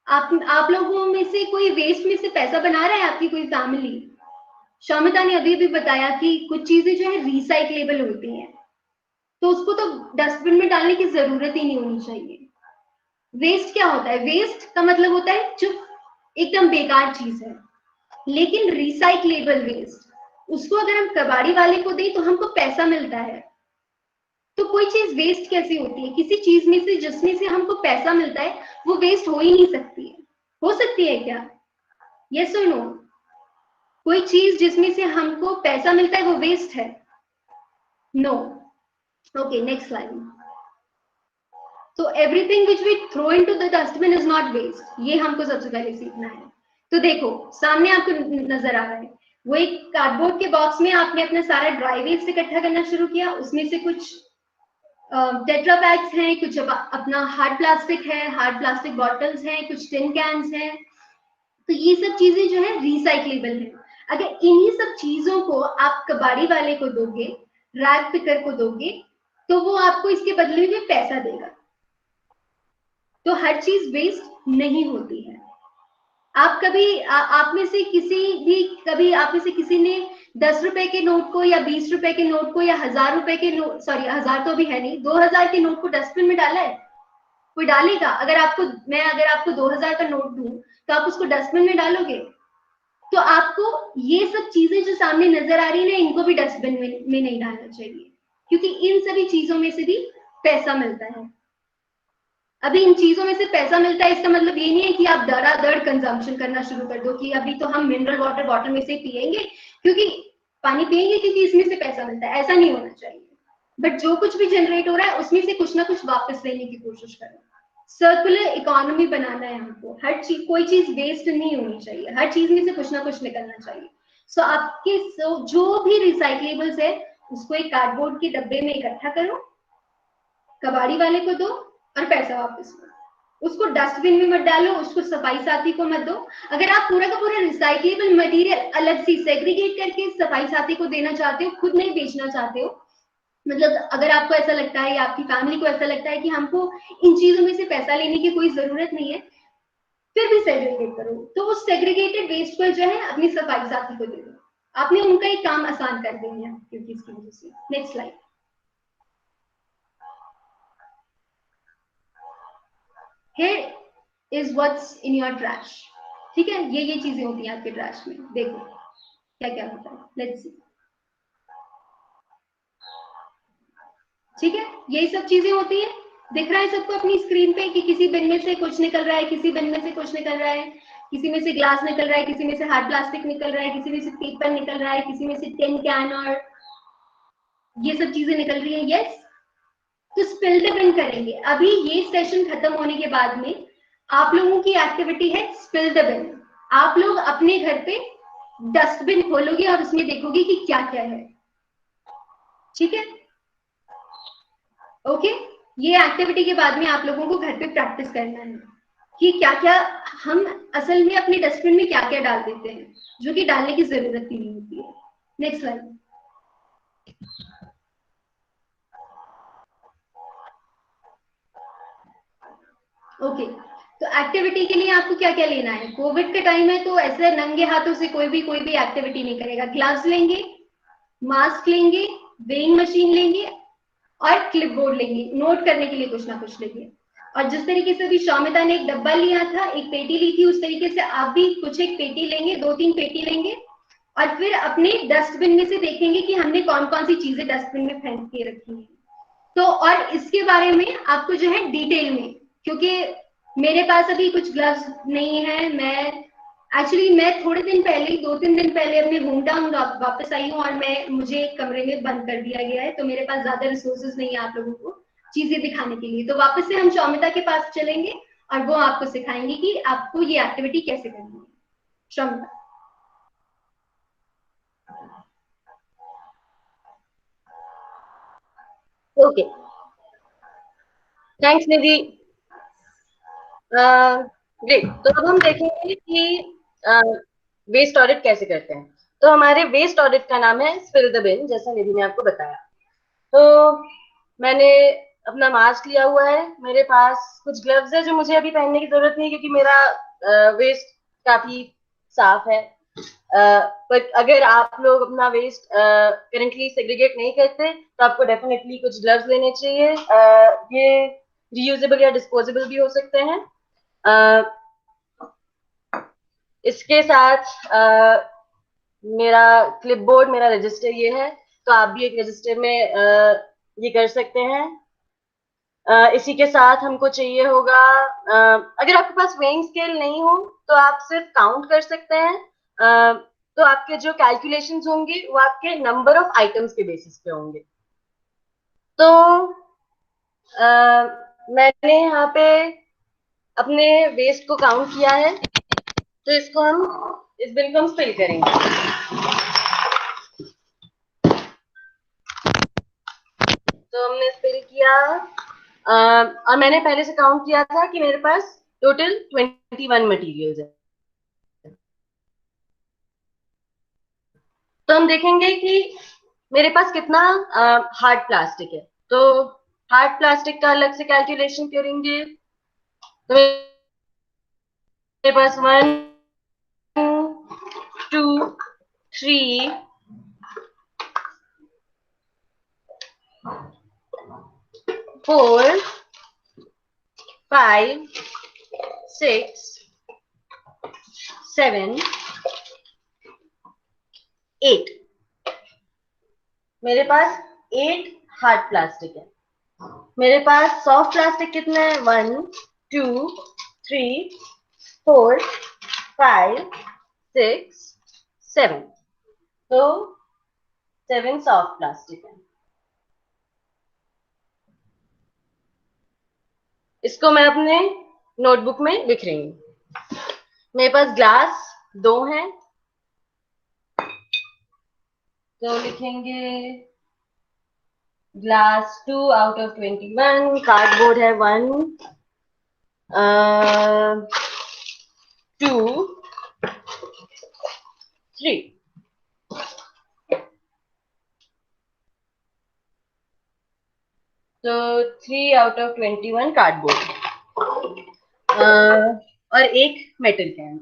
Speaker 1: आप लोगों में से कोई वेस्ट में से पैसा बना रहा है? आपकी कोई फैमिली? शौमिता ने अभी भी बताया कि कुछ चीजें जो है रिसाइक्लेबल होती हैं, तो उसको तो डस्टबिन में डालने की जरूरत ही नहीं होनी चाहिए। वेस्ट क्या होता है? वेस्ट का मतलब होता है जो एकदम बेकार चीज है। लेकिन रिसाइक्लेबल वेस्ट, उसको अगर हम कबाड़ी वाले को दें तो हमको पैसा मिलता है। तो कोई चीज वेस्ट कैसी होती है? किसी चीज में से जिसमें से हमको पैसा मिलता है वो वेस्ट हो ही नहीं सकती है। हो सकती है क्या? यस और नो? कोई चीज जिसमें से हमको पैसा मिलता है वो वेस्ट है? नो। Okay, next line. तो everything which we throw into the dustbin is not waste. ये हमको सबसे पहले सीखना है। तो देखो, सामने आपको नजर आ रहा है वो एक कार्डबोर्ड के बॉक्स में आपने अपना सारा ड्राई वेस्ट इकट्ठा करना शुरू किया। उसमें से कुछ टेट्रा पैक्स हैं, कुछ अपना हार्ड प्लास्टिक है, हार्ड प्लास्टिक बॉटल्स हैं, कुछ टिन कैन्स हैं। तो ये सब चीजें जो है रिसाइक्लेबल है। अगर इन्हीं सब चीजों को आप कबाड़ी वाले को दोगे, रैग पिकर को दोगे, तो वो आपको इसके बदले में पैसा देगा। तो हर चीज वेस्ट नहीं होती है। आप कभी आप में से किसी ने 10 रुपए के नोट को या 20 रुपए के नोट को या 1000 रुपए के नोट, सॉरी 1000 तो अभी है नहीं, 2000 के नोट को डस्टबिन में डाला है? कोई डालेगा? अगर आपको 2000 का नोट दूं तो आप उसको डस्टबिन में डालोगे? तो आपको ये सब चीजें जो सामने नजर आ रही है ना, इनको भी डस्टबिन में नहीं डालना चाहिए, क्योंकि इन सभी चीजों में से भी पैसा मिलता है। अभी इन चीजों में से पैसा मिलता है, इसका मतलब ये नहीं है कि आप धड़ाधड़ कंजम्पशन करना शुरू कर दो कि अभी तो हम मिनरल वाटर बॉटल में से पिएंगे, क्योंकि पानी पिएंगे क्योंकि इसमें से पैसा मिलता है। ऐसा नहीं होना चाहिए। बट जो कुछ भी जनरेट हो रहा है उसमें से कुछ ना कुछ वापस लेने की कोशिश करें। सर्कुलर इकोनॉमी बनाना है हमको। हर चीज, कोई चीज वेस्ट नहीं होनी चाहिए, हर चीज में से कुछ ना कुछ निकलना चाहिए। सो आपके जो भी रिसाइक्लेबल्स है उसको एक कार्डबोर्ड के डब्बे में इकट्ठा करो, कबाड़ी वाले को दो और पैसा वापस लो। उसको डस्टबिन में मत डालो, उसको सफाई साथी को मत दो। अगर आप पूरा का पूरा रिसाइक्लेबल मटेरियल अलग से सेग्रीगेट करके सफाई साथी को देना चाहते हो, खुद नहीं बेचना चाहते हो, मतलब अगर आपको ऐसा लगता है या आपकी फैमिली को ऐसा लगता है कि हमको इन चीजों में से पैसा लेने की कोई जरूरत नहीं है, फिर भी सेग्रीगेट करो। तो उस सेग्रीगेटेड वेस्ट को जो है अपनी सफाई साथी को दे दो। आपने उनका एक काम आसान कर देंगे क्योंकि इसकी वजह से। Next slide. Here is what's in your trash. ठीक है, ये चीजें होती हैं आपके ट्रैश में। देखो क्या क्या होता है, लेट्स सी। ठीक है, यही सब चीजें होती है। दिख रहा है सबको अपनी स्क्रीन पे कि किसी बिन में से कुछ निकल रहा है, किसी बिन में से कुछ निकल रहा है, किसी में से ग्लास निकल रहा है, किसी में से हार्ड प्लास्टिक निकल रहा है, किसी में से पेपर निकल रहा है, किसी में से टिन कैन और ये सब चीजें निकल रही है। यस, तो स्पिल द बिन करेंगे। अभी ये सेशन खत्म होने के बाद में आप लोगों की एक्टिविटी है स्पिल द बिन। आप लोग अपने घर पे डस्टबिन खोलोगे और उसमें देखोगे कि क्या क्या है, ठीक है? ओके, ये एक्टिविटी के बाद में आप लोगों को घर पे प्रैक्टिस करना है कि क्या क्या हम असल में अपने डस्टबिन में क्या क्या डाल देते हैं जो कि डालने की जरूरत ही नहीं होती है। Next slide. ओके, तो एक्टिविटी के लिए आपको क्या क्या लेना है? कोविड का टाइम है तो ऐसे नंगे हाथों से कोई भी एक्टिविटी नहीं करेगा। ग्लव्स लेंगे, मास्क लेंगे, वेइंग मशीन लेंगे और क्लिपबोर्ड लेंगे, नोट करने के लिए कुछ ना कुछ लेंगे। और जिस तरीके से अभी शौमिता ने एक डब्बा लिया था, एक पेटी ली थी, उस तरीके से आप भी कुछ एक पेटी लेंगे, 2-3 पेटी लेंगे और फिर अपने डस्टबिन में से देखेंगे कि हमने कौन कौन सी चीजें डस्टबिन में फेंक के रखी है। तो और इसके बारे में आपको जो है डिटेल में, क्योंकि मेरे पास अभी कुछ ग्लव्स नहीं है, मैं थोड़े दिन पहले, 2-3 दिन पहले अपने होम टाउन वापस आई हूँ और मुझे एक कमरे में बंद कर दिया गया है, तो मेरे पास ज्यादा रिसोर्सेज नहीं है आप लोगों को चीजें दिखाने के लिए। तो वापस से हम शौमिता के पास चलेंगे और वो आपको सिखाएंगे कि आपको ये एक्टिविटी कैसे करनी है। शौमिता।
Speaker 5: ओके, थैंक्स निधि। ग्रेट, तो अब हम देखेंगे कि वेस्ट ऑडिट कैसे करते हैं। तो हमारे वेस्ट ऑडिट का नाम है स्पिल द बिन, जैसा निधि ने आपको बताया। तो मैंने अपना मास्क लिया हुआ है, मेरे पास कुछ ग्लव्स है जो मुझे अभी पहनने की जरूरत नहीं है क्योंकि मेरा वेस्ट काफी साफ है। बट अगर आप लोग अपना वेस्ट करेंटली सेग्रीगेट नहीं करते तो आपको डेफिनेटली कुछ ग्लव्स लेने चाहिए। ये रीयूजेबल या डिस्पोजेबल भी हो सकते हैं। इसके साथ मेरा क्लिपबोर्ड, मेरा रजिस्टर ये है, तो आप भी एक रजिस्टर में ये कर सकते हैं। इसी के साथ हमको चाहिए होगा, अगर आपके पास वेइंग स्केल नहीं हो तो आप सिर्फ काउंट कर सकते हैं। तो आपके जो कैलकुलेशंस होंगे वो आपके नंबर ऑफ आइटम्स के बेसिस पे होंगे। तो मैंने यहाँ पे अपने वेस्ट को काउंट किया है, तो इसको हम इस बिल को हम फिल करेंगे। तो हमने फिल किया और मैंने पहले से काउंट किया था कि मेरे पास टोटल 21 मटेरियल्स है। तो हम देखेंगे कि मेरे पास कितना हार्ड प्लास्टिक है। तो हार्ड प्लास्टिक का अलग से कैलकुलेशन करेंगे। तो मेरे पास 1 2 3 4 5 6 7 8, मेरे पास 8 हार्ड प्लास्टिक है। मेरे पास सॉफ्ट प्लास्टिक कितने हैं? 1 2 3 4 5 6 7, तो 7 सॉफ्ट प्लास्टिक है। इसको मैं अपने नोटबुक में लिख रही हूँ। मेरे पास ग्लास 2 हैं, तो लिखेंगे ग्लास 2 आउट ऑफ 21। कार्डबोर्ड है 1 2 3। तो 3 आउट ऑफ 21 कार्डबोर्ड और एक मेटल कैन,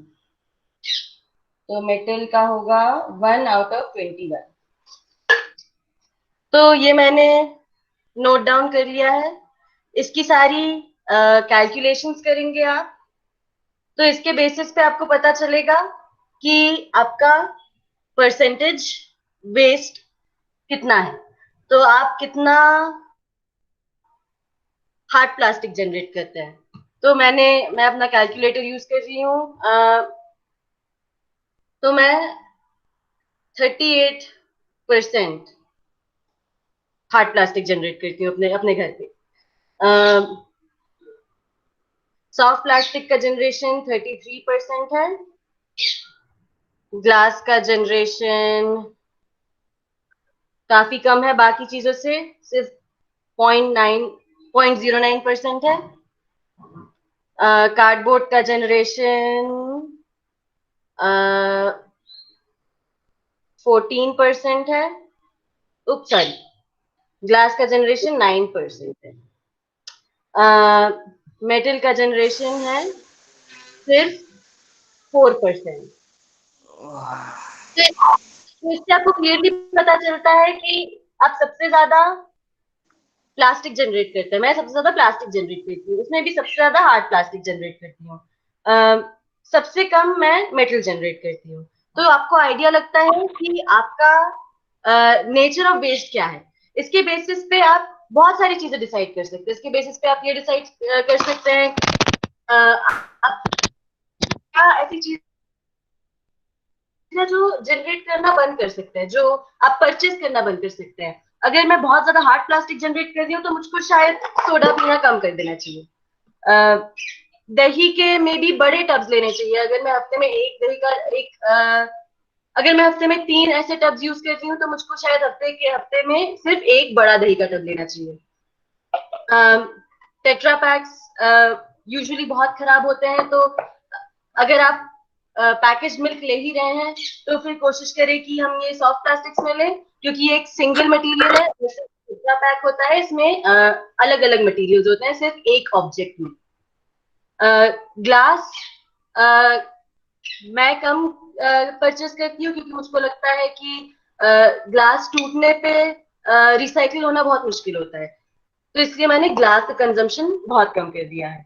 Speaker 5: तो मेटल का होगा 1 आउट ऑफ 21। तो ये मैंने नोट डाउन कर लिया है। इसकी सारी कैलकुलेशंस करेंगे आप, तो इसके बेसिस पे आपको पता चलेगा कि आपका परसेंटेज वेस्ट कितना है, तो आप कितना हार्ड प्लास्टिक जनरेट करते हैं। तो मैं अपना कैलकुलेटर यूज कर रही हूँ। तो मैं 38% हार्ड प्लास्टिक जनरेट करती हूँ अपने अपने घर पे। सॉफ्ट प्लास्टिक का जनरेशन 33% है। ग्लास का जनरेशन काफी कम है बाकी चीजों से, सिर्फ 0.09% है। कार्डबोर्ड का जनरेशन 14% है। सॉरी, ग्लास का जनरेशन 9% है। मेटल का जनरेशन है सिर्फ 4%। तो इससे आपको क्लियरली पता चलता है कि आप सबसे ज्यादा प्लास्टिक जनरेट करते हैं। मैं सबसे ज्यादा प्लास्टिक जनरेट करती हूँ, उसमें भी सबसे ज्यादा हार्ड प्लास्टिक जनरेट करती हूँ। सबसे कम मैं मेटल जनरेट करती हूँ। तो आपको आइडिया लगता है कि आपका नेचर ऑफ वेस्ट क्या है। इसके बेसिस पे आप बहुत सारी चीजें डिसाइड कर सकते हैं। इसके बेसिस पे आप ये डिसाइड कर सकते हैं आप क्या ऐसी चीज जो जनरेट करना बंद कर सकते हैं, जो आप परचेज करना बंद कर सकते हैं। अगर मैं बहुत ज्यादा हार्ड प्लास्टिक जनरेट कर रही हूँ तो मुझको शायद सोडा पीना कम कर देना चाहिए। दही के में भी बड़े टब्स लेने चाहिए। अगर मैं हफ्ते में एक दही का अगर मैं हफ्ते में 3 ऐसे टब्स यूज करती हूँ तो मुझको शायद हफ्ते में सिर्फ एक बड़ा दही का टब लेना चाहिए। टेट्रा पैक्स यूजुअली बहुत खराब होते हैं, तो अगर आप पैकेज मिल्क ले ही रहे हैं तो फिर कोशिश करें कि हम ये सॉफ्ट प्लास्टिक्स में लें, क्योंकि ये एक सिंगल मटेरियल है। टेट्रा पैक होता है, इसमें अलग अलग मटेरियल्स होते हैं सिर्फ एक ऑब्जेक्ट में। ग्लास मैं कम परचेस करती हूँ, क्योंकि मुझको लगता है कि ग्लास टूटने पे रिसाइकिल होना बहुत मुश्किल होता है, तो इसलिए मैंने ग्लास का कंजम्पशन बहुत कम कर दिया है।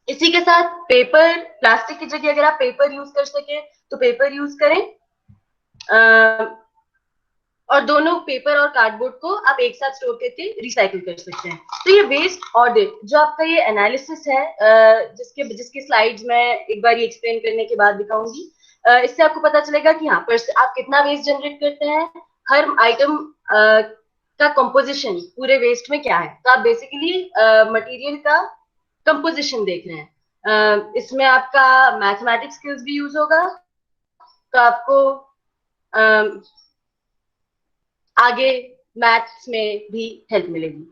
Speaker 5: इसी के साथ पेपर, प्लास्टिक की जगह अगर आप पेपर यूज कर सके तो पेपर यूज करें। और दोनों पेपर और कार्डबोर्ड को आप एक साथ स्टोर करके रिसाइकिल कर सकते हैं। तो ये वेस्ट ऑडिट जो आपका ये एनालिसिस है, जिसकी स्लाइड्स मैं एक बार ये एक्सप्लेन करने के बाद दिखाऊंगी, इससे आपको पता चलेगा कि हाँ आप कितना वेस्ट जनरेट करते हैं, हर आइटम का कंपोजिशन पूरे वेस्ट में क्या है। तो आप बेसिकली मटेरियल का कंपोजिशन देख रहे हैं। इसमें आपका मैथमेटिक्स स्किल्स भी यूज होगा, तो आपको आगे मैथ्स में भी हेल्प मिलेगी।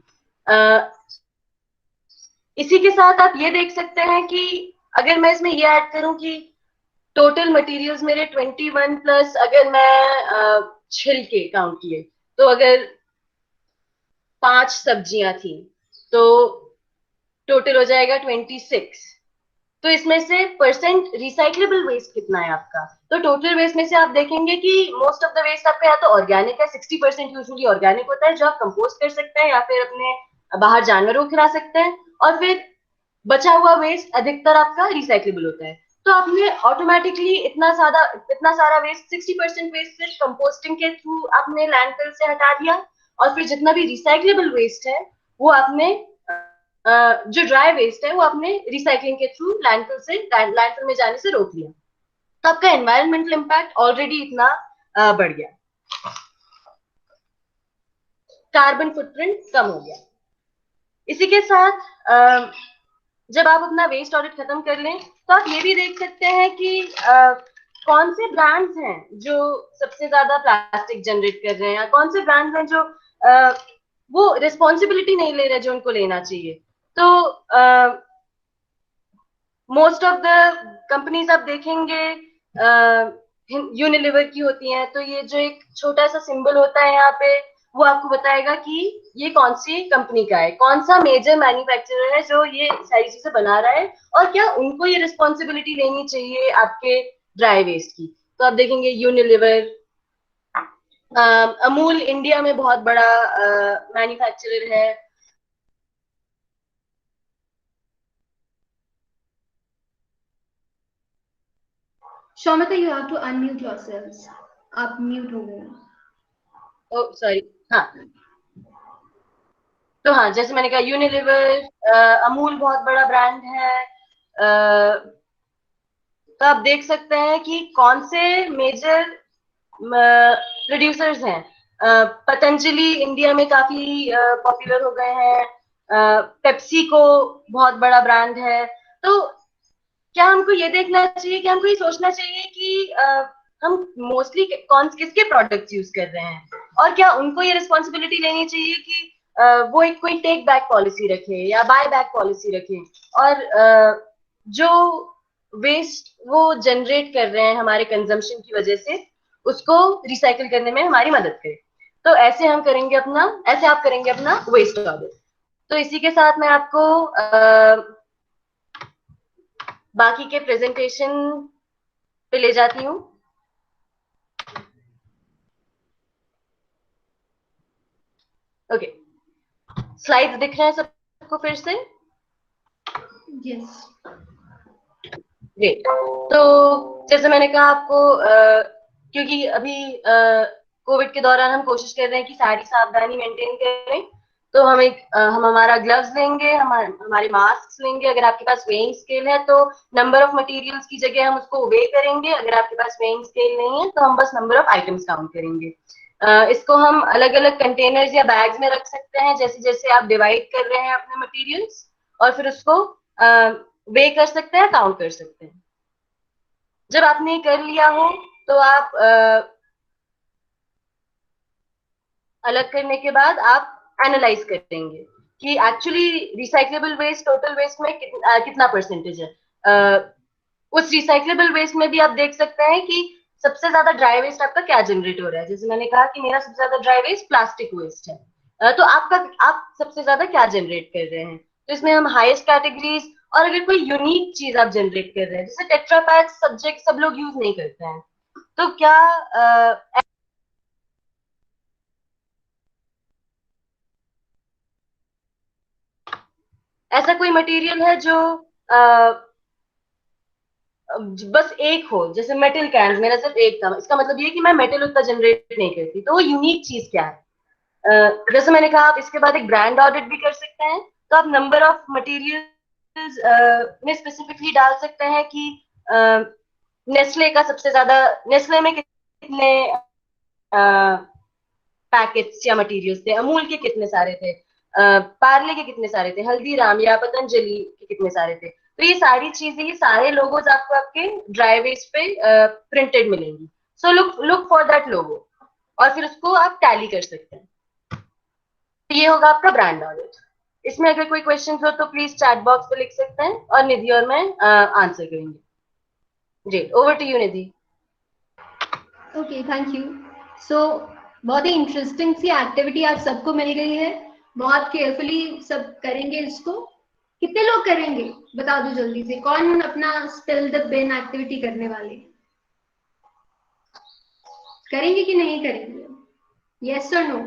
Speaker 5: इसी के साथ आप ये देख सकते हैं कि अगर मैं इसमें ये ऐड करूं कि टोटल मटेरियल्स मेरे 21 प्लस, अगर मैं छिलके काउंट किए तो अगर 5 सब्जियां थी तो टोटल हो जाएगा 26। तो इसमें से परसेंट रिसाइक्लेबल वेस्ट कितना है आपका, तो टोटल वेस्ट में से आप देखेंगे कि मोस्ट ऑफ द वेस्ट आपका या तो ऑर्गेनिक है, 60% यूजुअली ऑर्गेनिक होता है जो आप कंपोस्ट कर सकते हैं या फिर अपने बाहर जानवरों को खिला सकते हैं, और फिर बचा हुआ वेस्ट अधिकतर आपका रिसाइक्लेबल होता है। तो आपने ऑटोमेटिकली इतना सारा वेस्ट, 60% वेस्ट सिर्फ कंपोस्टिंग के थ्रू आपने लैंडफिल से हटा दिया, और फिर जितना भी रिसाइक्लेबल वेस्ट है वो आपने जो ड्राई वेस्ट है वो आपने रिसाइकलिंग के थ्रू लैंडफिल में जाने से रोक लिया। तो आपका एनवायरमेंटल इम्पैक्ट ऑलरेडी इतना बढ़ गया, कार्बन फुटप्रिंट कम हो गया। इसी के साथ जब आप अपना वेस्ट ऑडिट खत्म कर लें तो आप ये भी देख सकते हैं कि कौन से ब्रांड्स हैं जो सबसे ज्यादा प्लास्टिक जनरेट कर रहे हैं, या कौन से ब्रांड्स हैं जो वो रिस्पॉन्सिबिलिटी नहीं ले रहे जो उनको लेना चाहिए। तो मोस्ट ऑफ द कंपनीज आप देखेंगे यूनिलीवर की होती हैं, तो ये जो एक छोटा सा सिंबल होता है यहाँ पे वो आपको बताएगा कि ये कौन सी कंपनी का है, कौन सा मेजर मैन्युफैक्चरर है जो ये सारी चीजें बना रहा है, और क्या उनको ये रिस्पॉन्सिबिलिटी लेनी चाहिए आपके ड्राई वेस्ट की। तो आप देखेंगे यूनिलीवर, अमूल इंडिया में बहुत बड़ा मैन्युफैक्चरर है।
Speaker 1: शौमिता, you have to unmute yourselves. आप म्यूट हो गए।
Speaker 5: ओह सॉरी, हाँ। तो हाँ, जैसे मैंने कहा यूनिलीवर, अमूल बहुत बड़ा ब्रांड है। तो आप देख सकते हैं कि कौन से मेजर प्रोड्यूसर्स हैं। पतंजलि इंडिया में काफी पॉपुलर हो गए हैं। पेप्सी को बहुत बड़ा ब्रांड है। तो क्या हमको ये देखना चाहिए कि हमको ये सोचना चाहिए कि हम मोस्टली किसके प्रोडक्ट्स यूज कर रहे हैं, और क्या उनको ये रिस्पॉन्सिबिलिटी लेनी चाहिए कि वो एक कोई टेक बैक पॉलिसी रखे या बाय बैक पॉलिसी रखे, और जो वेस्ट वो जनरेट कर रहे हैं हमारे कंजम्पशन की वजह से उसको रिसाइकिल करने में हमारी मदद करे। तो ऐसे आप करेंगे अपना वेस्ट ऑडिट। तो इसी के साथ मैं आपको बाकी के प्रेजेंटेशन पे ले जाती हूँ। ओके, स्लाइड्स दिख रहे हैं सबको फिर से?
Speaker 1: यस।
Speaker 5: ग्रेट। तो जैसे मैंने कहा आपको, क्योंकि अभी कोविड के दौरान हम कोशिश कर रहे हैं कि सारी सावधानी मेंटेन करें, तो हम हमारा ग्लव्स लेंगे, हमारे मास्क लेंगे। अगर आपके पास वेइंग स्केल है तो नंबर ऑफ मटेरियल्स की जगह हम उसको वे करेंगे। अगर आपके पास वेइंग स्केल नहीं है तो हम बस नंबर ऑफ आइटम्स काउंट करेंगे। इसको हम अलग अलग कंटेनर्स या बैग्स में रख सकते हैं, जैसे जैसे आप डिवाइड कर रहे हैं अपने मटेरियल्स, और फिर उसको वे कर सकते हैं, काउंट कर सकते हैं। जब आपने कर लिया हो तो आप अलग करने के बाद आप एनालाइज करेंगे कि actually recyclable waste total waste में कितना परसेंटेज है। उस रिसाइक्लेबल वेस्ट में भी आप देख सकते हैं कि सबसे ज्यादा ड्राई वेस्ट आपका क्या जनरेट हो रहा है। जैसे मैंने कहा कि मेरा सबसे ज्यादा ड्राई वेस्ट प्लास्टिक वेस्ट है। तो आप सबसे ज्यादा क्या जनरेट कर रहे हैं? तो इसमें हम हाईएस्ट कैटेगरीज, और अगर कोई यूनिक चीज आप जनरेट कर रहे हैं, जैसे टेट्रा पैक सब्जेक्ट सब लोग यूज नहीं करते हैं, तो क्या ऐसा कोई मटेरियल है जो बस एक हो? जैसे मेटल कैन मेरा सिर्फ एक था, इसका मतलब ये कि मैं मेटल उतना जनरेट नहीं करती, तो वो यूनिक चीज क्या है? जैसे मैंने कहा, आप इसके बाद एक ब्रांड ऑडिट भी कर सकते हैं। तो आप नंबर ऑफ मटेरियल्स में स्पेसिफिकली डाल सकते हैं कि नेस्ले का सबसे ज्यादा, नेस्ले में कितने पैकेट्स या मटेरियल्स थे, अमूल के कितने सारे थे, पार्ले के कितने सारे थे, हल्दीराम या पतंजलि के कितने सारे थे। तो ये सारी चीजें, ये सारे लोगोज आपको आपके ड्राई वेस्ट पे प्रिंटेड मिलेंगी। सो लुक फॉर दैट लोगो, और फिर उसको आप टैली कर सकते हैं। तो ये होगा आपका ब्रांड ऑडिट। इसमें अगर कोई क्वेश्चन हो तो प्लीज चैट बॉक्स पे लिख सकते हैं, और निधि और मैं आंसर करेंगे। Great, over to you Nidhi.
Speaker 1: Okay, thank you. So बहुत ही इंटरेस्टिंग सी एक्टिविटी आप सबको मिल गई है। बहुत केयरफुली सब करेंगे इसको। कितने लोग करेंगे बता दो जल्दी से, कौन अपना स्पिल द बिन एक्टिविटी करने वाले? करेंगे कि नहीं करेंगे? यस और नो?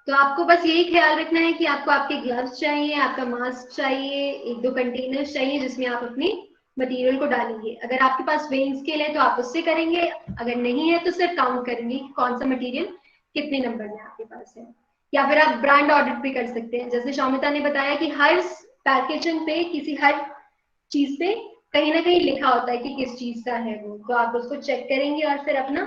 Speaker 1: तो आपको बस यही ख्याल रखना है कि आपको आपके ग्लव्स चाहिए, आपका मास्क चाहिए, एक दो कंटेनर्स चाहिए जिसमें आप अपने मटेरियल को डालेंगे। अगर आपके पास वेइंग स्केल है तो आप उससे करेंगे, अगर नहीं है तो सिर्फ काउंट करेंगे कि कौन सा मटेरियल कितने नंबर में आपके पास है। या फिर आप ब्रांड ऑडिट भी कर सकते हैं, जैसे शौमिता ने बताया कि हर पैकेजिंग पे, किसी हर चीज पे कहीं ना कहीं लिखा होता है कि किस चीज का है वो, तो आप उसको चेक करेंगे और फिर अपना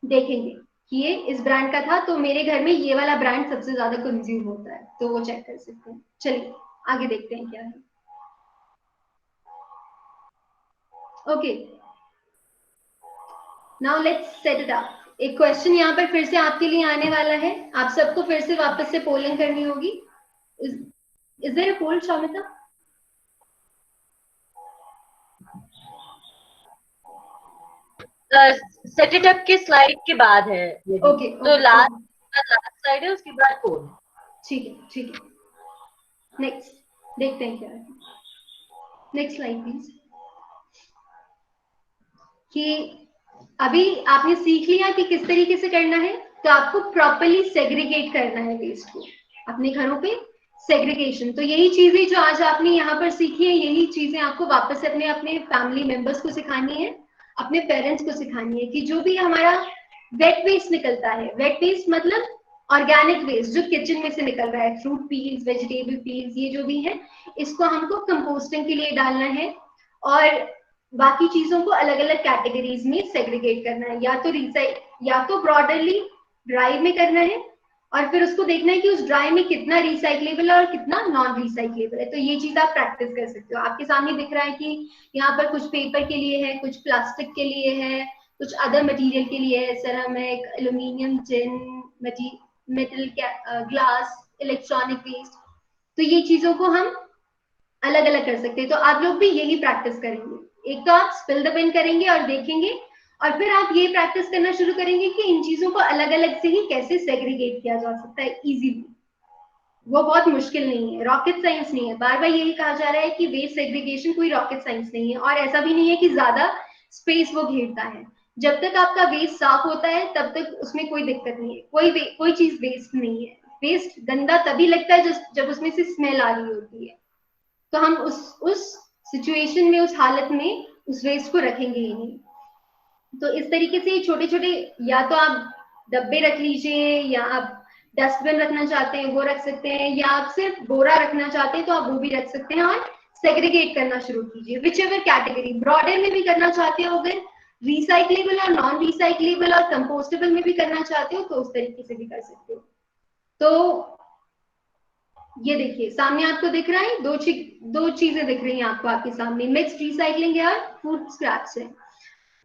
Speaker 1: देखेंगे कि ये इस ब्रांड का था, तो मेरे घर में ये वाला ब्रांड सबसे ज्यादा कंज्यूम होता है, तो वो चेक कर सकते हैं। चलिए आगे देखते हैं क्या है। Okay, now let's set it up. एक क्वेश्चन यहाँ पर फिर से आपके लिए आने वाला है, आप सबको फिर से वापस से पोलिंग करनी होगी। Is there a poll Shaumita?
Speaker 5: Set it up के स्लाइड के बाद है।
Speaker 1: ओके,
Speaker 5: तो लास्ट स्लाइड है, उसके बाद कोड।
Speaker 1: ठीक है, ठीक है। नेक्स्ट देखते हैं क्या है। Next slide please. कि अभी आपने सीख लिया कि किस तरीके से करना है, तो आपको प्रॉपर्ली सेग्रीगेट करना है वेस्ट को अपने घरों पे। सेग्रीगेशन, तो यही चीजें जो आज आपने यहाँ पर सीखी है, यही चीजें आपको वापस अपने अपने फैमिली मेंबर्स को सिखानी है, अपने पेरेंट्स को सिखानी है कि जो भी हमारा वेट वेस्ट निकलता है, वेट वेस्ट मतलब ऑर्गेनिक वेस्ट जो किचन में से निकल रहा है, फ्रूट पील्स, वेजिटेबल पील्स, ये जो भी है, इसको हमको कंपोस्टिंग के लिए डालना है, और बाकी चीजों को अलग अलग कैटेगरीज में सेग्रीगेट करना है। या तो ब्रॉडरली ड्राइव में करना है, और फिर उसको देखना है कि उस ड्राई में कितना रिसाइक्लेबल है और कितना नॉन रिसाइक्लेबल है। तो ये चीज आप प्रैक्टिस कर सकते हो। आपके सामने दिख रहा है कि यहाँ पर कुछ पेपर के लिए है, कुछ प्लास्टिक के लिए है, कुछ अदर मटेरियल के लिए है, ceramic, aluminium, tin, metal, glass, electronic waste. तो ये चीजों को हम अलग अलग कर सकते हैं। तो आप लोग भी यही प्रैक्टिस करेंगे। एक तो आप स्पिल द पेन करेंगे और देखेंगे, और फिर आप ये प्रैक्टिस करना शुरू करेंगे कि इन चीजों को अलग अलग से ही कैसे सेग्रीगेट किया जा सकता है इजीली। वो बहुत मुश्किल नहीं है, रॉकेट साइंस नहीं है। बार बार यही कहा जा रहा है कि वेस्ट सेग्रीगेशन कोई रॉकेट साइंस नहीं है, और ऐसा भी नहीं है कि ज्यादा स्पेस वो घेरता है। जब तक आपका वेस्ट साफ होता है तब तक उसमें कोई दिक्कत नहीं है, कोई चीज वेस्ट नहीं है। वेस्ट गंदा तभी लगता है जब उसमें से स्मेल आ रही होती है। तो हम उस सिचुएशन में, उस हालत में उस वेस्ट को रखेंगे ही नहीं। तो इस तरीके से छोटे छोटे, या तो आप डब्बे रख लीजिए, या आप डस्टबिन रखना चाहते हैं वो रख सकते हैं, या आप सिर्फ बोरा रखना चाहते हैं तो आप वो भी रख सकते हैं, और सेग्रीगेट करना शुरू कीजिए विच एवर कैटेगरी। ब्रॉडर में भी करना चाहते हो, अगर रिसाइक्लेबल और नॉन रिसाइक्लेबल और कंपोस्टेबल में भी करना चाहते हो तो उस तरीके से भी कर सकते हो। तो ये देखिए सामने आपको दिख रहा है, दो चीजें दिख रही हैं आपको आपके सामने, मिक्स्ड रिसाइकलिंग है और फूड स्क्रैप्स है।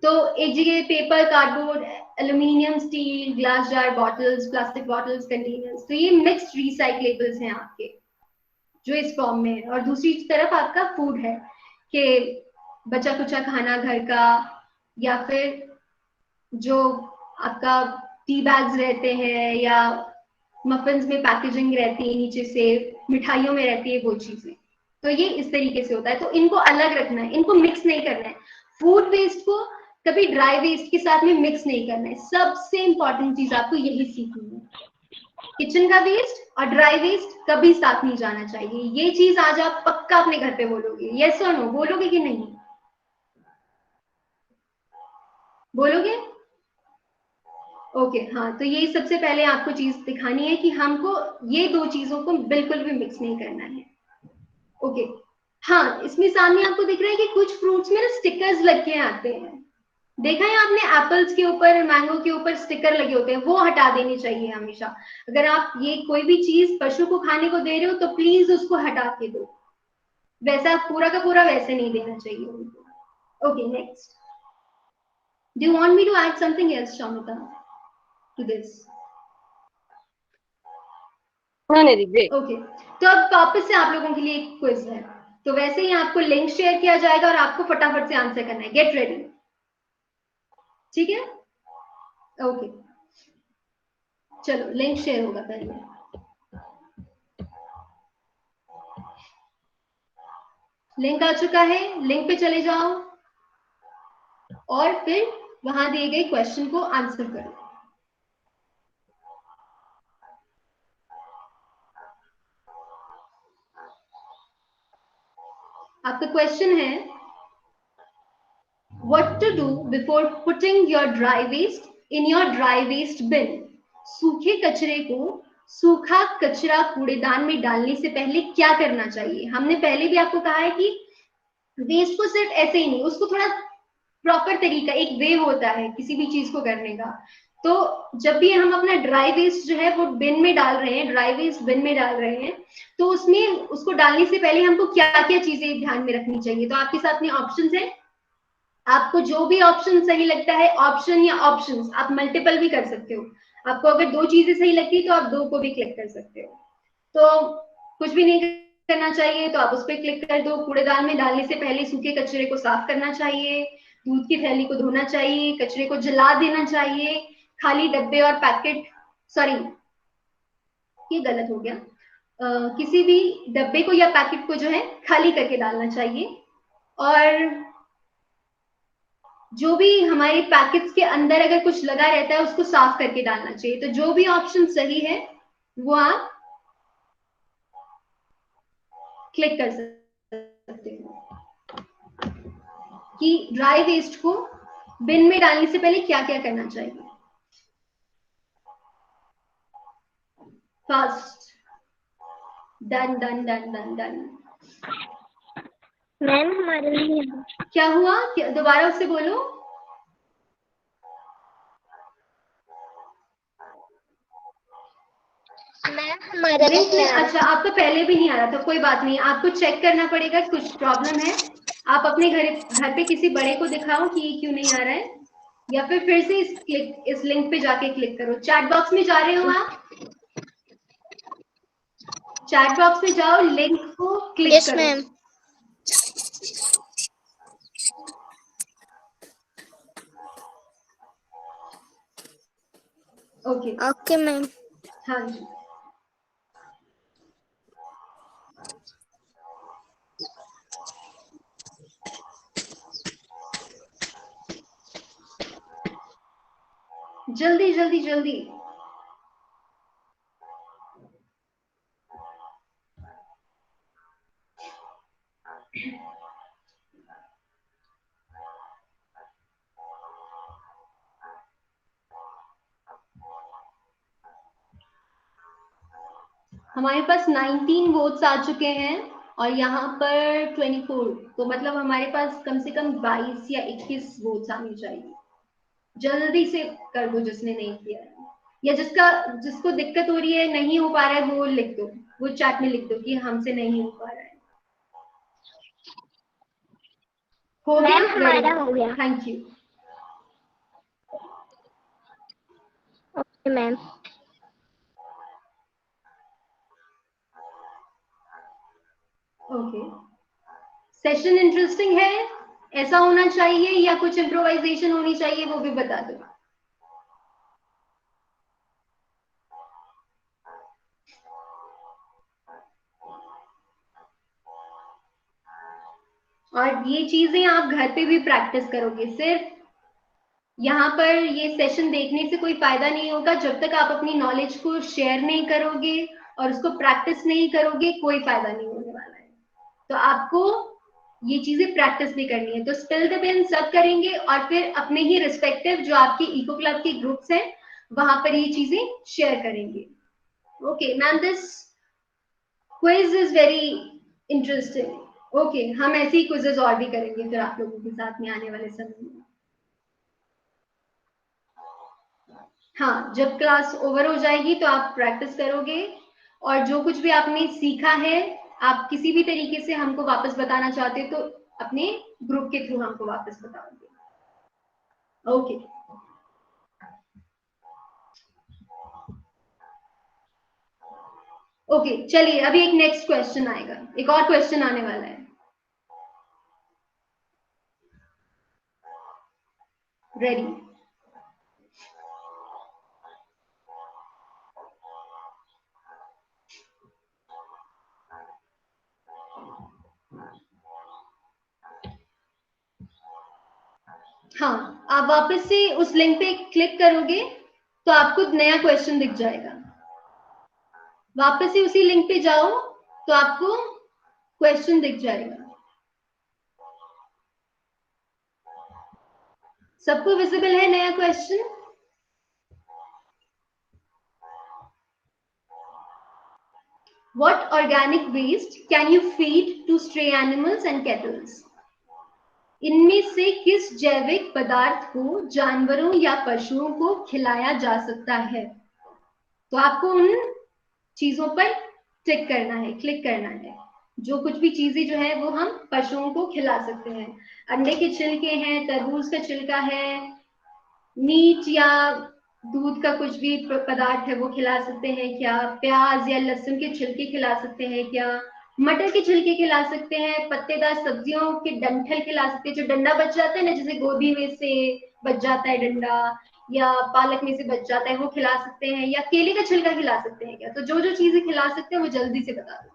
Speaker 1: तो एक जगह paper, cardboard, aluminium, steel, glass jar, bottles, plastic bottles, containers, तो ये मिक्स्ड रिसाइक्लेबल्स हैं आपके जो इस फॉर्म में है। और दूसरी तरफ आपका फूड है कि बचा कुचा खाना घर का, या फिर जो आपका टी बैग्स रहते हैं, या मफिन्स में पैकेजिंग रहती है नीचे से, मिठाइयों में रहती है वो चीजें। तो ये इस तरीके से होता है। तो इनको अलग रखना है, इनको मिक्स नहीं करना है। फूड वेस्ट को कभी ड्राई वेस्ट के साथ में मिक्स नहीं करना है। सबसे इंपॉर्टेंट चीज आपको यही सीखनी है। किचन का वेस्ट और ड्राई वेस्ट कभी साथ नहीं जाना चाहिए। ये चीज आज आप पक्का अपने घर पे बोलोगे, यस और नो बोलोगे कि नहीं? बोलोगे? ओके, हाँ। तो ये सबसे पहले आपको चीज दिखानी है कि हमको ये दो चीजों को बिल्कुल भी मिक्स नहीं करना है। ओके, हाँ। इसमें सामने आपको दिख रहा है कि कुछ फ्रूट्स में ना स्टिकर्स लग के आते हैं। देखा है आपने, एप्पल्स के ऊपर, मैंगो के ऊपर स्टिकर लगे होते हैं, वो हटा देने चाहिए हमेशा। अगर आप ये कोई भी चीज पशु को खाने को दे रहे हो तो प्लीज उसको हटा के दो। वैसा पूरा का पूरा वैसे नहीं देना चाहिए उनको। Okay, next. Do you want me to add something else, Shaumita, to this?
Speaker 5: हाँ निधि, ग्रेट।
Speaker 1: ओके, तो अब वापस से आप लोगों के लिए एक क्विज है। तो वैसे ही आपको लिंक शेयर किया जाएगा और आपको फटाफट से आंसर करना है। गेट रेडी, ठीक है? ओके, चलो लिंक शेयर होगा पहले। लिंक आ चुका है, लिंक पे चले जाओ और फिर वहां दिए गए क्वेश्चन को आंसर करो। आपका क्वेश्चन है, what to do before putting your dry waste in your dry waste bin? सूखे कचरे को सूखा कचरा कूड़ेदान में डालने से पहले क्या करना चाहिए? हमने पहले भी आपको कहा है कि वेस्ट को सिर्फ ऐसे ही नहीं, उसको थोड़ा प्रॉपर तरीका, एक वे होता है किसी भी चीज को करने का। तो जब भी हम अपना ड्राई वेस्ट जो है वो बिन में डाल रहे हैं, ड्राई वेस्ट बिन में डाल रहे हैं, तो उसमें उसको डालने से पहले हमको क्या क्या चीजें ध्यान में रखनी चाहिए? तो आपके साथ में ऑप्शंस है, आपको जो भी ऑप्शन सही लगता है, ऑप्शन या ऑप्शंस, आप मल्टीपल भी कर सकते हो। आपको अगर दो चीजें सही लगती है तो आप दो को भी क्लिक कर सकते हो। तो कुछ भी नहीं करना चाहिए तो आप उस पर क्लिक कर दो। कूड़ेदान में डालने से पहले सूखे कचरे को साफ करना चाहिए, दूध की थैली को धोना चाहिए, कचरे को जला देना चाहिए, खाली डब्बे और पैकेट, सॉरी ये गलत हो गया, किसी भी डब्बे को या पैकेट को जो है खाली करके डालना चाहिए, और जो भी हमारे पैकेट्स के अंदर अगर कुछ लगा रहता है उसको साफ करके डालना चाहिए। तो जो भी ऑप्शन सही है वो आप क्लिक कर सकते हो कि ड्राई वेस्ट को बिन में डालने से पहले क्या क्या करना चाहिए। Fast, done done done done done.
Speaker 4: Ma'am हमारे लिए
Speaker 1: क्या हुआ? दोबारा उससे बोलो।
Speaker 4: मैम हमारा
Speaker 1: लिंक
Speaker 4: नहीं
Speaker 1: में,
Speaker 4: आ रहा।
Speaker 1: अच्छा आपको पहले भी नहीं आ रहा था, कोई बात नहीं, आपको चेक करना पड़ेगा, कुछ प्रॉब्लम है। आप अपने घर पे किसी बड़े को दिखाओ कि ये क्यों नहीं आ रहा है, या फिर से इस लिंक पे जाके क्लिक करो। चैट बॉक्स में जा रहे हो आप, चैट बॉक्स में जाओ, लिंक को क्लिक
Speaker 4: यस
Speaker 1: करो।
Speaker 4: मैम।
Speaker 1: Okay
Speaker 4: okay ma'am.
Speaker 1: हाँ जी, जल्दी जल्दी जल्दी। हमारे पास 19 वोट्स आ चुके हैं और यहाँ पर 24, तो मतलब हमारे पास कम से कम 22 या 21 वोट्स आने चाहिए। जल्दी से कर दो जिसने नहीं किया है, या जिसको दिक्कत हो रही है, नहीं हो पा रहा है, वो लिख दो, वो चैट में लिख दो कि हमसे नहीं हो पा रहा है। हो गया?
Speaker 4: मैम हमारा हो गया।
Speaker 1: Thank you.
Speaker 4: Okay ma'am.
Speaker 1: Okay, session interesting है, ऐसा होना चाहिए या कुछ इम्प्रोवाइजेशन होनी चाहिए, वो भी बता दो। और ये चीजें आप घर पे भी प्रैक्टिस करोगे, सिर्फ यहाँ पर ये सेशन देखने से कोई फायदा नहीं होगा जब तक आप अपनी नॉलेज को शेयर नहीं करोगे और उसको प्रैक्टिस नहीं करोगे, कोई फायदा नहीं होने वाला है। तो आपको ये चीजें प्रैक्टिस भी करनी है। तो स्पिल द बिन सब करेंगे और फिर अपने ही रिस्पेक्टिव जो आपके इको क्लब के ग्रुप्स हैं वहां पर ये चीजें शेयर करेंगे। Okay ma'am, this quiz is very interesting. Okay, हम ऐसे ही क्विजेस और भी करेंगे फिर आप लोगों के साथ में आने वाले समय में। हाँ, जब क्लास ओवर हो जाएगी तो आप प्रैक्टिस करोगे और जो कुछ भी आपने सीखा है, आप किसी भी तरीके से हमको वापस बताना चाहते हो तो अपने ग्रुप के थ्रू हमको वापस बताओगे। ओके, ओके चलिए, अभी एक नेक्स्ट क्वेश्चन आएगा, एक और क्वेश्चन आने वाला है। रेडी? हाँ, आप वापस से उस लिंक पे क्लिक करोगे तो आपको नया क्वेश्चन दिख जाएगा। वापस से उसी लिंक पे जाओ तो आपको क्वेश्चन दिख जाएगा। सबको विजिबल है नया question? What organic waste can you feed to stray animals and kettles? इनमें से किस जैविक पदार्थ को जानवरों या पशुओं को खिलाया जा सकता है? तो आपको उन चीजों पर टिक करना है, क्लिक करना है। जो कुछ भी चीजें जो है वो हम पशुओं को खिला सकते हैं। अंडे के छिलके हैं, तरबूज का छिलका है, मीट या दूध का कुछ भी पदार्थ है वो खिला सकते हैं क्या? प्याज या लहसुन के छिलके खिला सकते हैं क्या? मटर के छिलके खिला सकते हैं, पत्तेदार सब्जियों के डंठल खिला सकते हैं, जो डंडा बच जाता है ना, जैसे गोभी में से बच जाता है डंडा या पालक में से बच जाता है, वो खिला सकते हैं, या केले का छिलका खिला सकते हैं क्या? तो जो जो चीजें खिला सकते हैं वो जल्दी से बता दो।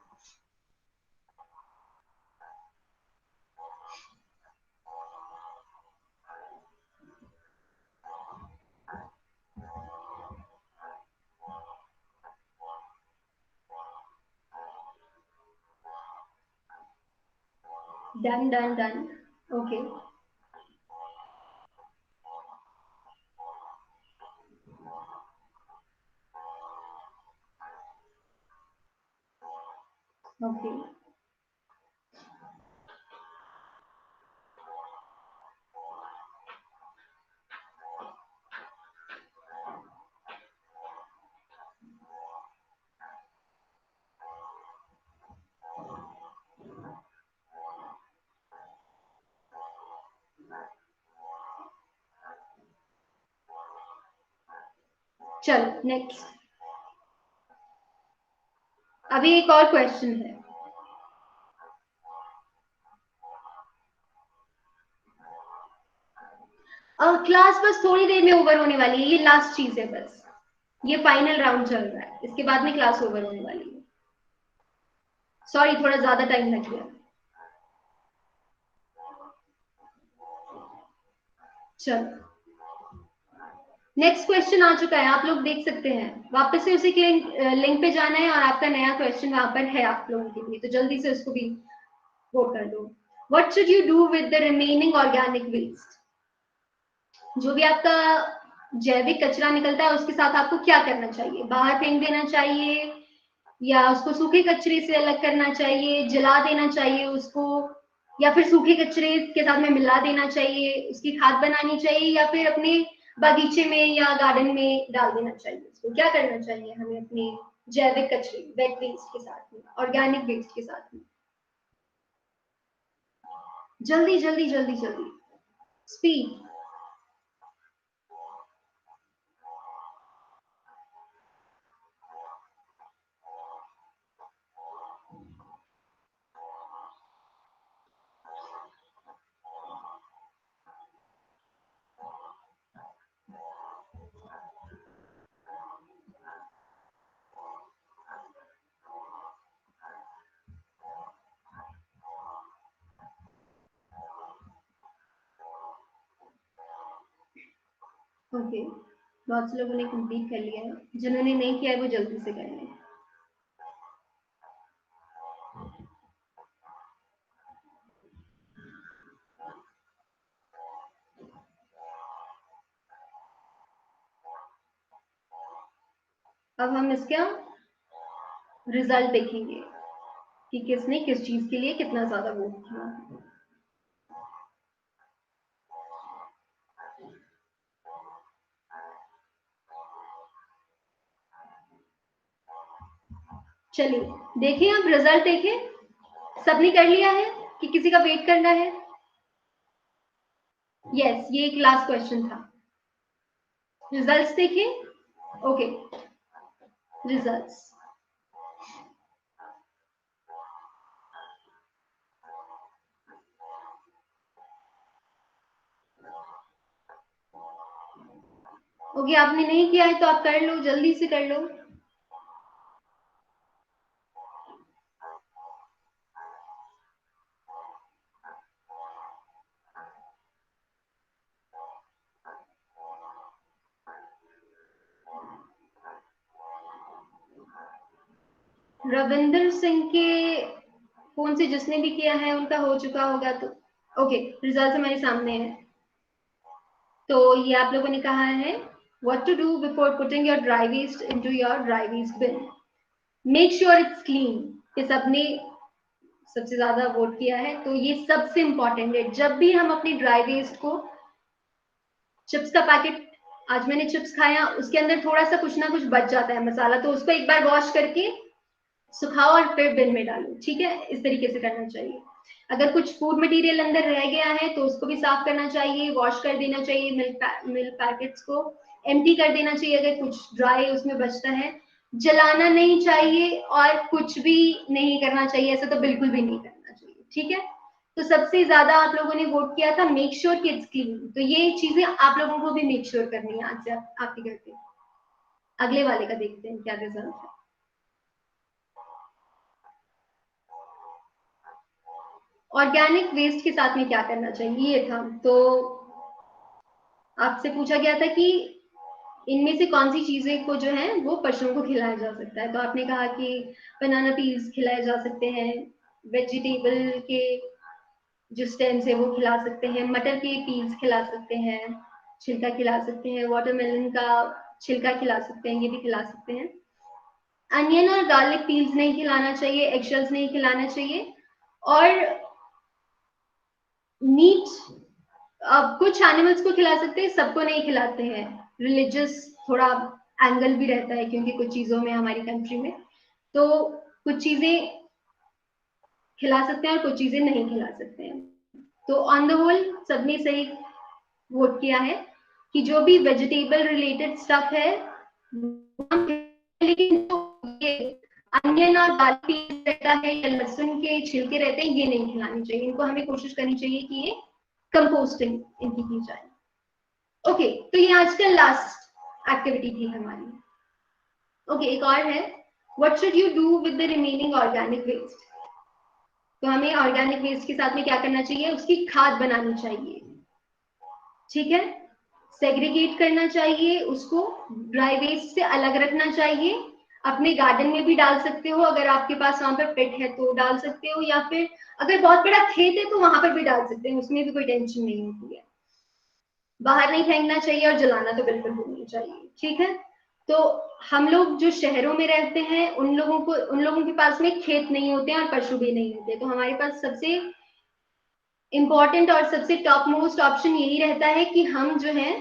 Speaker 1: Done done done. Okay, okay चलो नेक्स्ट, अभी एक और क्वेश्चन है। क्लास बस थोड़ी देर में ओवर होने वाली है, ये लास्ट चीज है बस, ये फाइनल राउंड चल रहा है, इसके बाद में क्लास ओवर होने वाली है। सॉरी थोड़ा ज्यादा टाइम लग गया। चलो नेक्स्ट क्वेश्चन आ चुका है, आप लोग देख सकते हैं, वापस से उसी लिंक पे जाना है और आपका नया क्वेश्चन वहां पर है आप लोगों के लिए, तो जल्दी से उसको भी वोट कर दो। What should you do with the remaining organic waste? जो भी आपका जैविक कचरा निकलता है उसके साथ आपको क्या करना चाहिए? बाहर फेंक देना चाहिए, या उसको सूखे कचरे से अलग करना चाहिए, जला देना चाहिए उसको, या फिर सूखे कचरे के साथ में मिला देना चाहिए, उसकी खाद बनानी चाहिए, या फिर अपने बगीचे में या गार्डन में डाल देना चाहिए? उसको क्या करना चाहिए हमें अपने जैविक कचरे, वेट वेस्ट के साथ में, ऑर्गेनिक वेस्ट के साथ में? जल्दी जल्दी जल्दी जल्दी, स्पीड। ओके, बहुत से लोगों ने कंप्लीट कर लिया है, जिन्होंने नहीं किया है वो जल्दी से कर लें। अब हम इसका रिजल्ट देखेंगे कि किसने किस चीज के लिए कितना ज्यादा वोट किया। चलिए देखिए, आप रिजल्ट देखें, सबने कर लिया है कि किसी का वेट करना है? यस, ये एक लास्ट क्वेश्चन था। रिजल्ट्स देखिए। ओके, रिजल्ट्स ओके, आपने नहीं किया है तो आप कर लो, जल्दी से कर लो। रविंदर सिंह के फोन से जिसने भी किया है उनका हो चुका होगा, तो ओके, रिजल्ट हमारे सामने है। तो ये आप लोगों ने कहा है, what to do before putting your dry waste into your dry waste bin, make sure it's clean. ये सबने सबसे ज्यादा वोट किया है, तो ये सबसे इंपॉर्टेंट है। जब भी हम अपने ड्राई वेस्ट को, चिप्स का पैकेट, आज मैंने चिप्स खाया, उसके अंदर थोड़ा सा कुछ ना कुछ बच जाता है मसाला, तो उसको एक बार वॉश करके सुखाओ और फिर बिन में डालो, ठीक है? इस तरीके से करना चाहिए। अगर कुछ फूड मटेरियल अंदर रह गया है तो उसको भी साफ करना चाहिए, वॉश कर देना चाहिए, मिल्क पैकेट्स को एम्प्टी कर देना चाहिए अगर कुछ ड्राई उसमें बचता है। जलाना नहीं चाहिए और कुछ भी नहीं करना चाहिए, ऐसा तो बिल्कुल भी नहीं करना चाहिए, ठीक है? तो सबसे ज्यादा आप लोगों ने वोट किया था मेक श्योर कि इट्स क्लीन, तो ये चीजें आप लोगों को भी मेक श्योर करनी है आज से आपके घर पे। अगले वाले का देखते हैं क्या रिजल्ट है। ऑर्गेनिक वेस्ट के साथ में क्या करना चाहिए, ये था। तो आपसे पूछा गया था कि इनमें से कौन सी चीजें को जो है वो पशुओं को खिलाया जा सकता है, तो आपने कहा कि बनाना पील्स खिलाए जा सकते हैं, वेजिटेबल के जो स्टेम्स है वो खिला सकते हैं, मटर के पील्स खिला सकते हैं, छिलका खिला सकते हैं, वाटरमेलन का छिलका खिला सकते हैं, ये भी खिला सकते हैं। अनियन और गार्लिक पील्स नहीं खिलाना चाहिए, एगशेल्स नहीं खिलाना चाहिए। और मीट अब कुछ एनिमल्स को खिला सकते हैं, सबको नहीं खिलाते हैं, रिलीजियस थोड़ा एंगल भी रहता है क्योंकि कुछ चीजों में हमारी कंट्री में, तो कुछ चीजें खिला सकते हैं और कुछ चीजें नहीं खिला सकते हैं। तो ऑन द होल सबने सही वोट किया है कि जो भी वेजिटेबल रिलेटेड स्टफ है लेकिन जो ये अनियन और गार्लिक पीस रहता है या लहसुन के छिलके रहते हैं, ये नहीं खिलानी चाहिए इनको। हमें कोशिश करनी चाहिए कि ये कंपोस्टिंग इनकी की जाए। ओके, तो ये आज का लास्ट एक्टिविटी थी हमारी। ओके, एक और है, what should you do with the remaining organic waste. तो हमें ऑर्गेनिक वेस्ट के साथ में क्या करना चाहिए, उसकी खाद बनानी चाहिए, ठीक है, सेग्रीगेट करना चाहिए, उसको ड्राई वेस्ट से अलग रखना चाहिए। अपने गार्डन में भी डाल सकते हो, अगर आपके पास वहां पर पेट है तो डाल सकते हो, या फिर अगर बहुत बड़ा खेत है तो वहां पर भी डाल सकते हैं, उसमें भी कोई टेंशन नहीं होती है। बाहर नहीं फेंकना चाहिए और जलाना तो बिल्कुल भी नहीं चाहिए, ठीक है। तो हम लोग जो शहरों में रहते हैं उन लोगों के पास में खेत नहीं होते हैं और पशु भी नहीं होते, तो हमारे पास सबसे इंपॉर्टेंट और सबसे टॉप मोस्ट ऑप्शन यही रहता है कि हम जो है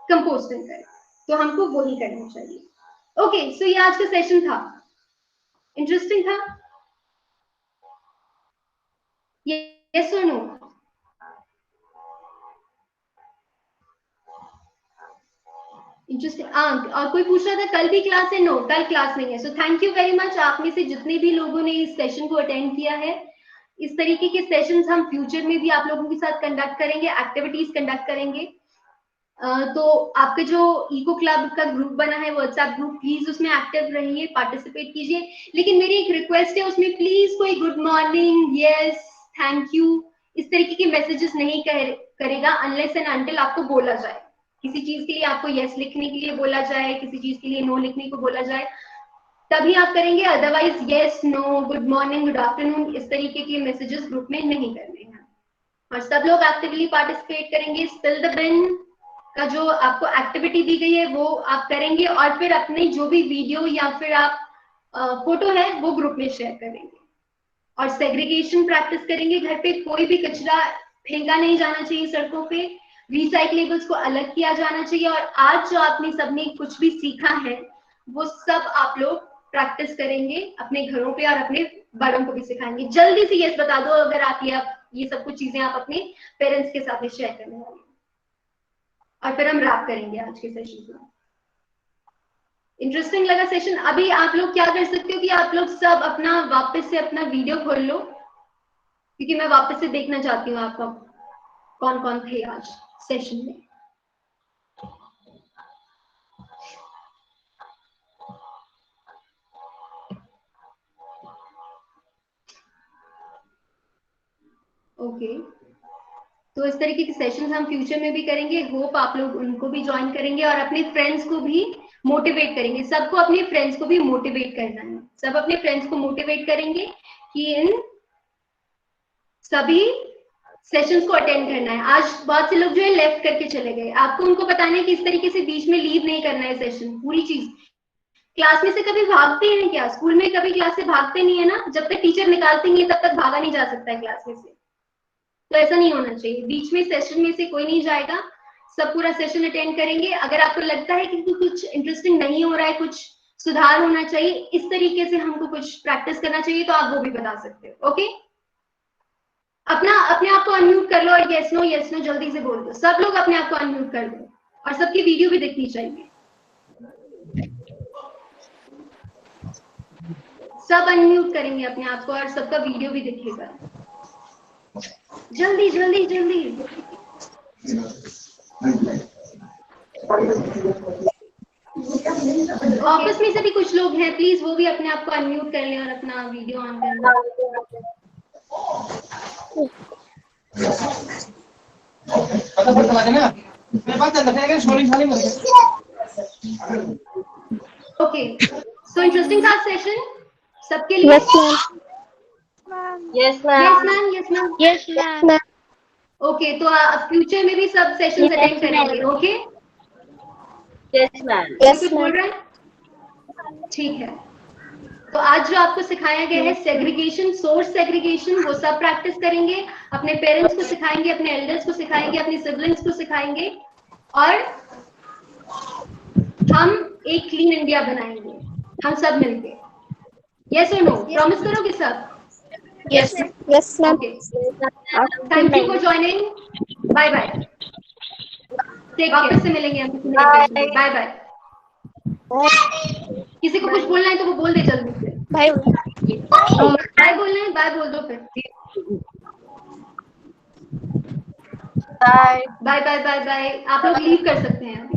Speaker 1: कंपोस्टिंग करें, तो हमको वही करना चाहिए। ओके, सो ये आज का सेशन था, इंटरेस्टिंग था, यस और नो? इंटरेस्टिंग। और कोई पूछ रहा था कल भी क्लास है? नो, कल क्लास नहीं है। So thank you very much आप में से जितने भी लोगों ने इस सेशन को अटेंड किया है। इस तरीके के सेशंस हम फ्यूचर में भी आप लोगों के साथ कंडक्ट करेंगे, एक्टिविटीज कंडक्ट करेंगे। तो आपके जो इको क्लब का ग्रुप बना है, व्हाट्सएप ग्रुप, प्लीज उसमें एक्टिव रहिए, पार्टिसिपेट कीजिए। लेकिन मेरी एक रिक्वेस्ट है, उसमें प्लीज कोई good morning, yes, thank you इस तरीके के मैसेजेस नहीं करेगा अनलेस एंड अनटिल आपको बोला जाए। किसी चीज के लिए आपको यस लिखने के लिए बोला जाए, किसी चीज के लिए नो लिखने को बोला जाए, तभी आप करेंगे। Otherwise yes, no, good morning, good afternoon इस तरीके के मैसेजेस ग्रुप में नहीं करने हैं। और सब लोग एक्टिवली पार्टिसिपेट करेंगे। स्पिल द बिन का जो आपको एक्टिविटी दी गई है वो आप करेंगे, और फिर अपने जो भी वीडियो या फिर आप फोटो है वो ग्रुप में शेयर करेंगे। और सेग्रीगेशन प्रैक्टिस करेंगे। घर पे कोई भी कचरा फेंका नहीं जाना चाहिए सड़कों पे, रिसाइकलेबल्स को अलग किया जाना चाहिए। और आज जो आपने सबने कुछ भी सीखा है वो सब आप लोग प्रैक्टिस करेंगे अपने घरों पे और अपने बड़ों को भी सिखाएंगे। जल्दी से यस बता दो अगर आप ये सब कुछ चीजें आप अपने पेरेंट्स के साथ शेयर करने वाले, और फिर हम रैप करेंगे आज के सेशन को। इंटरेस्टिंग लगा सेशन? अभी आप लोग क्या कर सकते हो कि आप लोग सब अपना वापस से अपना वीडियो खोल लो, क्योंकि मैं वापस से देखना चाहती हूँ आपका कौन कौन थे आज सेशन में। ओके, तो इस तरीके के सेशंस हम फ्यूचर में भी करेंगे। होप आप लोग उनको भी ज्वाइन करेंगे और अपने फ्रेंड्स को भी मोटिवेट करेंगे। सबको अपने फ्रेंड्स को भी मोटिवेट करना है, सब अपने फ्रेंड्स को मोटिवेट करेंगे कि इन सभी सेशंस को अटेंड करना है। आज बहुत से लोग जो है लेफ्ट करके चले गए, आपको उनको बताना है कि इस तरीके से बीच में लीव नहीं करना है सेशन। पूरी चीज क्लास में से कभी भागते हैं क्या? स्कूल में कभी क्लास से भागते नहीं है ना, जब तक टीचर निकालती नहीं है तब तक भागा नहीं जा सकता है क्लास में से। तो ऐसा नहीं होना चाहिए, बीच में सेशन में से कोई नहीं जाएगा, सब पूरा सेशन अटेंड करेंगे। अगर आपको लगता है कि कुछ इंटरेस्टिंग नहीं हो रहा है, कुछ सुधार होना चाहिए, इस तरीके से हमको कुछ प्रैक्टिस करना चाहिए, तो आप वो भी बता सकते हो। ओके, अपने आप को अनम्यूट कर लो और यस नो जल्दी से बोल दो। सब लोग अपने आप को अनम्यूट कर दो और सबकी वीडियो भी दिखनी चाहिए। सब अनम्यूट करेंगे अपने आप को और सबका वीडियो भी दिखेगा। जल्दी जल्दी जल्दी। ऑफिस में से भी कुछ लोग हैं, प्लीज वो भी अपने आप को अनम्यूट कर लें और अपना वीडियो ऑन कर लें। ओके, सो इंटरेस्टिंग था सेशन सबके लिए?
Speaker 5: Yes ma'am.
Speaker 4: Yes, ma'am.
Speaker 1: Okay, तो आप फ्यूचर में भी सब सेशंस अटेंड करेंगे? Okay,
Speaker 5: yes ma'am.
Speaker 1: कुछ बोल रहे हैं? ठीक है, तो आज जो आपको सिखाया गया है सेग्रीगेशन, सोर्स सेग्रीगेशन, वो सब प्रैक्टिस करेंगे। अपने पेरेंट्स को सिखाएंगे, अपने एल्डर्स को सिखाएंगे, अपने सिबलिंग्स को सिखाएंगे, और हम एक क्लीन इंडिया बनाएंगे हम सब मिलके। यस और नो? प्रॉमिस करोगे सब?
Speaker 3: Yes, ma'am.
Speaker 1: Okay, thank you for joining, bye bye, वापस से मिलेंगे हम। Bye bye. किसी को कुछ बोलना है तो वो बोल दे जल्दी से।
Speaker 3: बाय।
Speaker 1: बाय बोलना है, बाय बोल दो फिर।
Speaker 5: Bye
Speaker 1: bye bye bye bye. आप लोग लीव कर सकते हैं।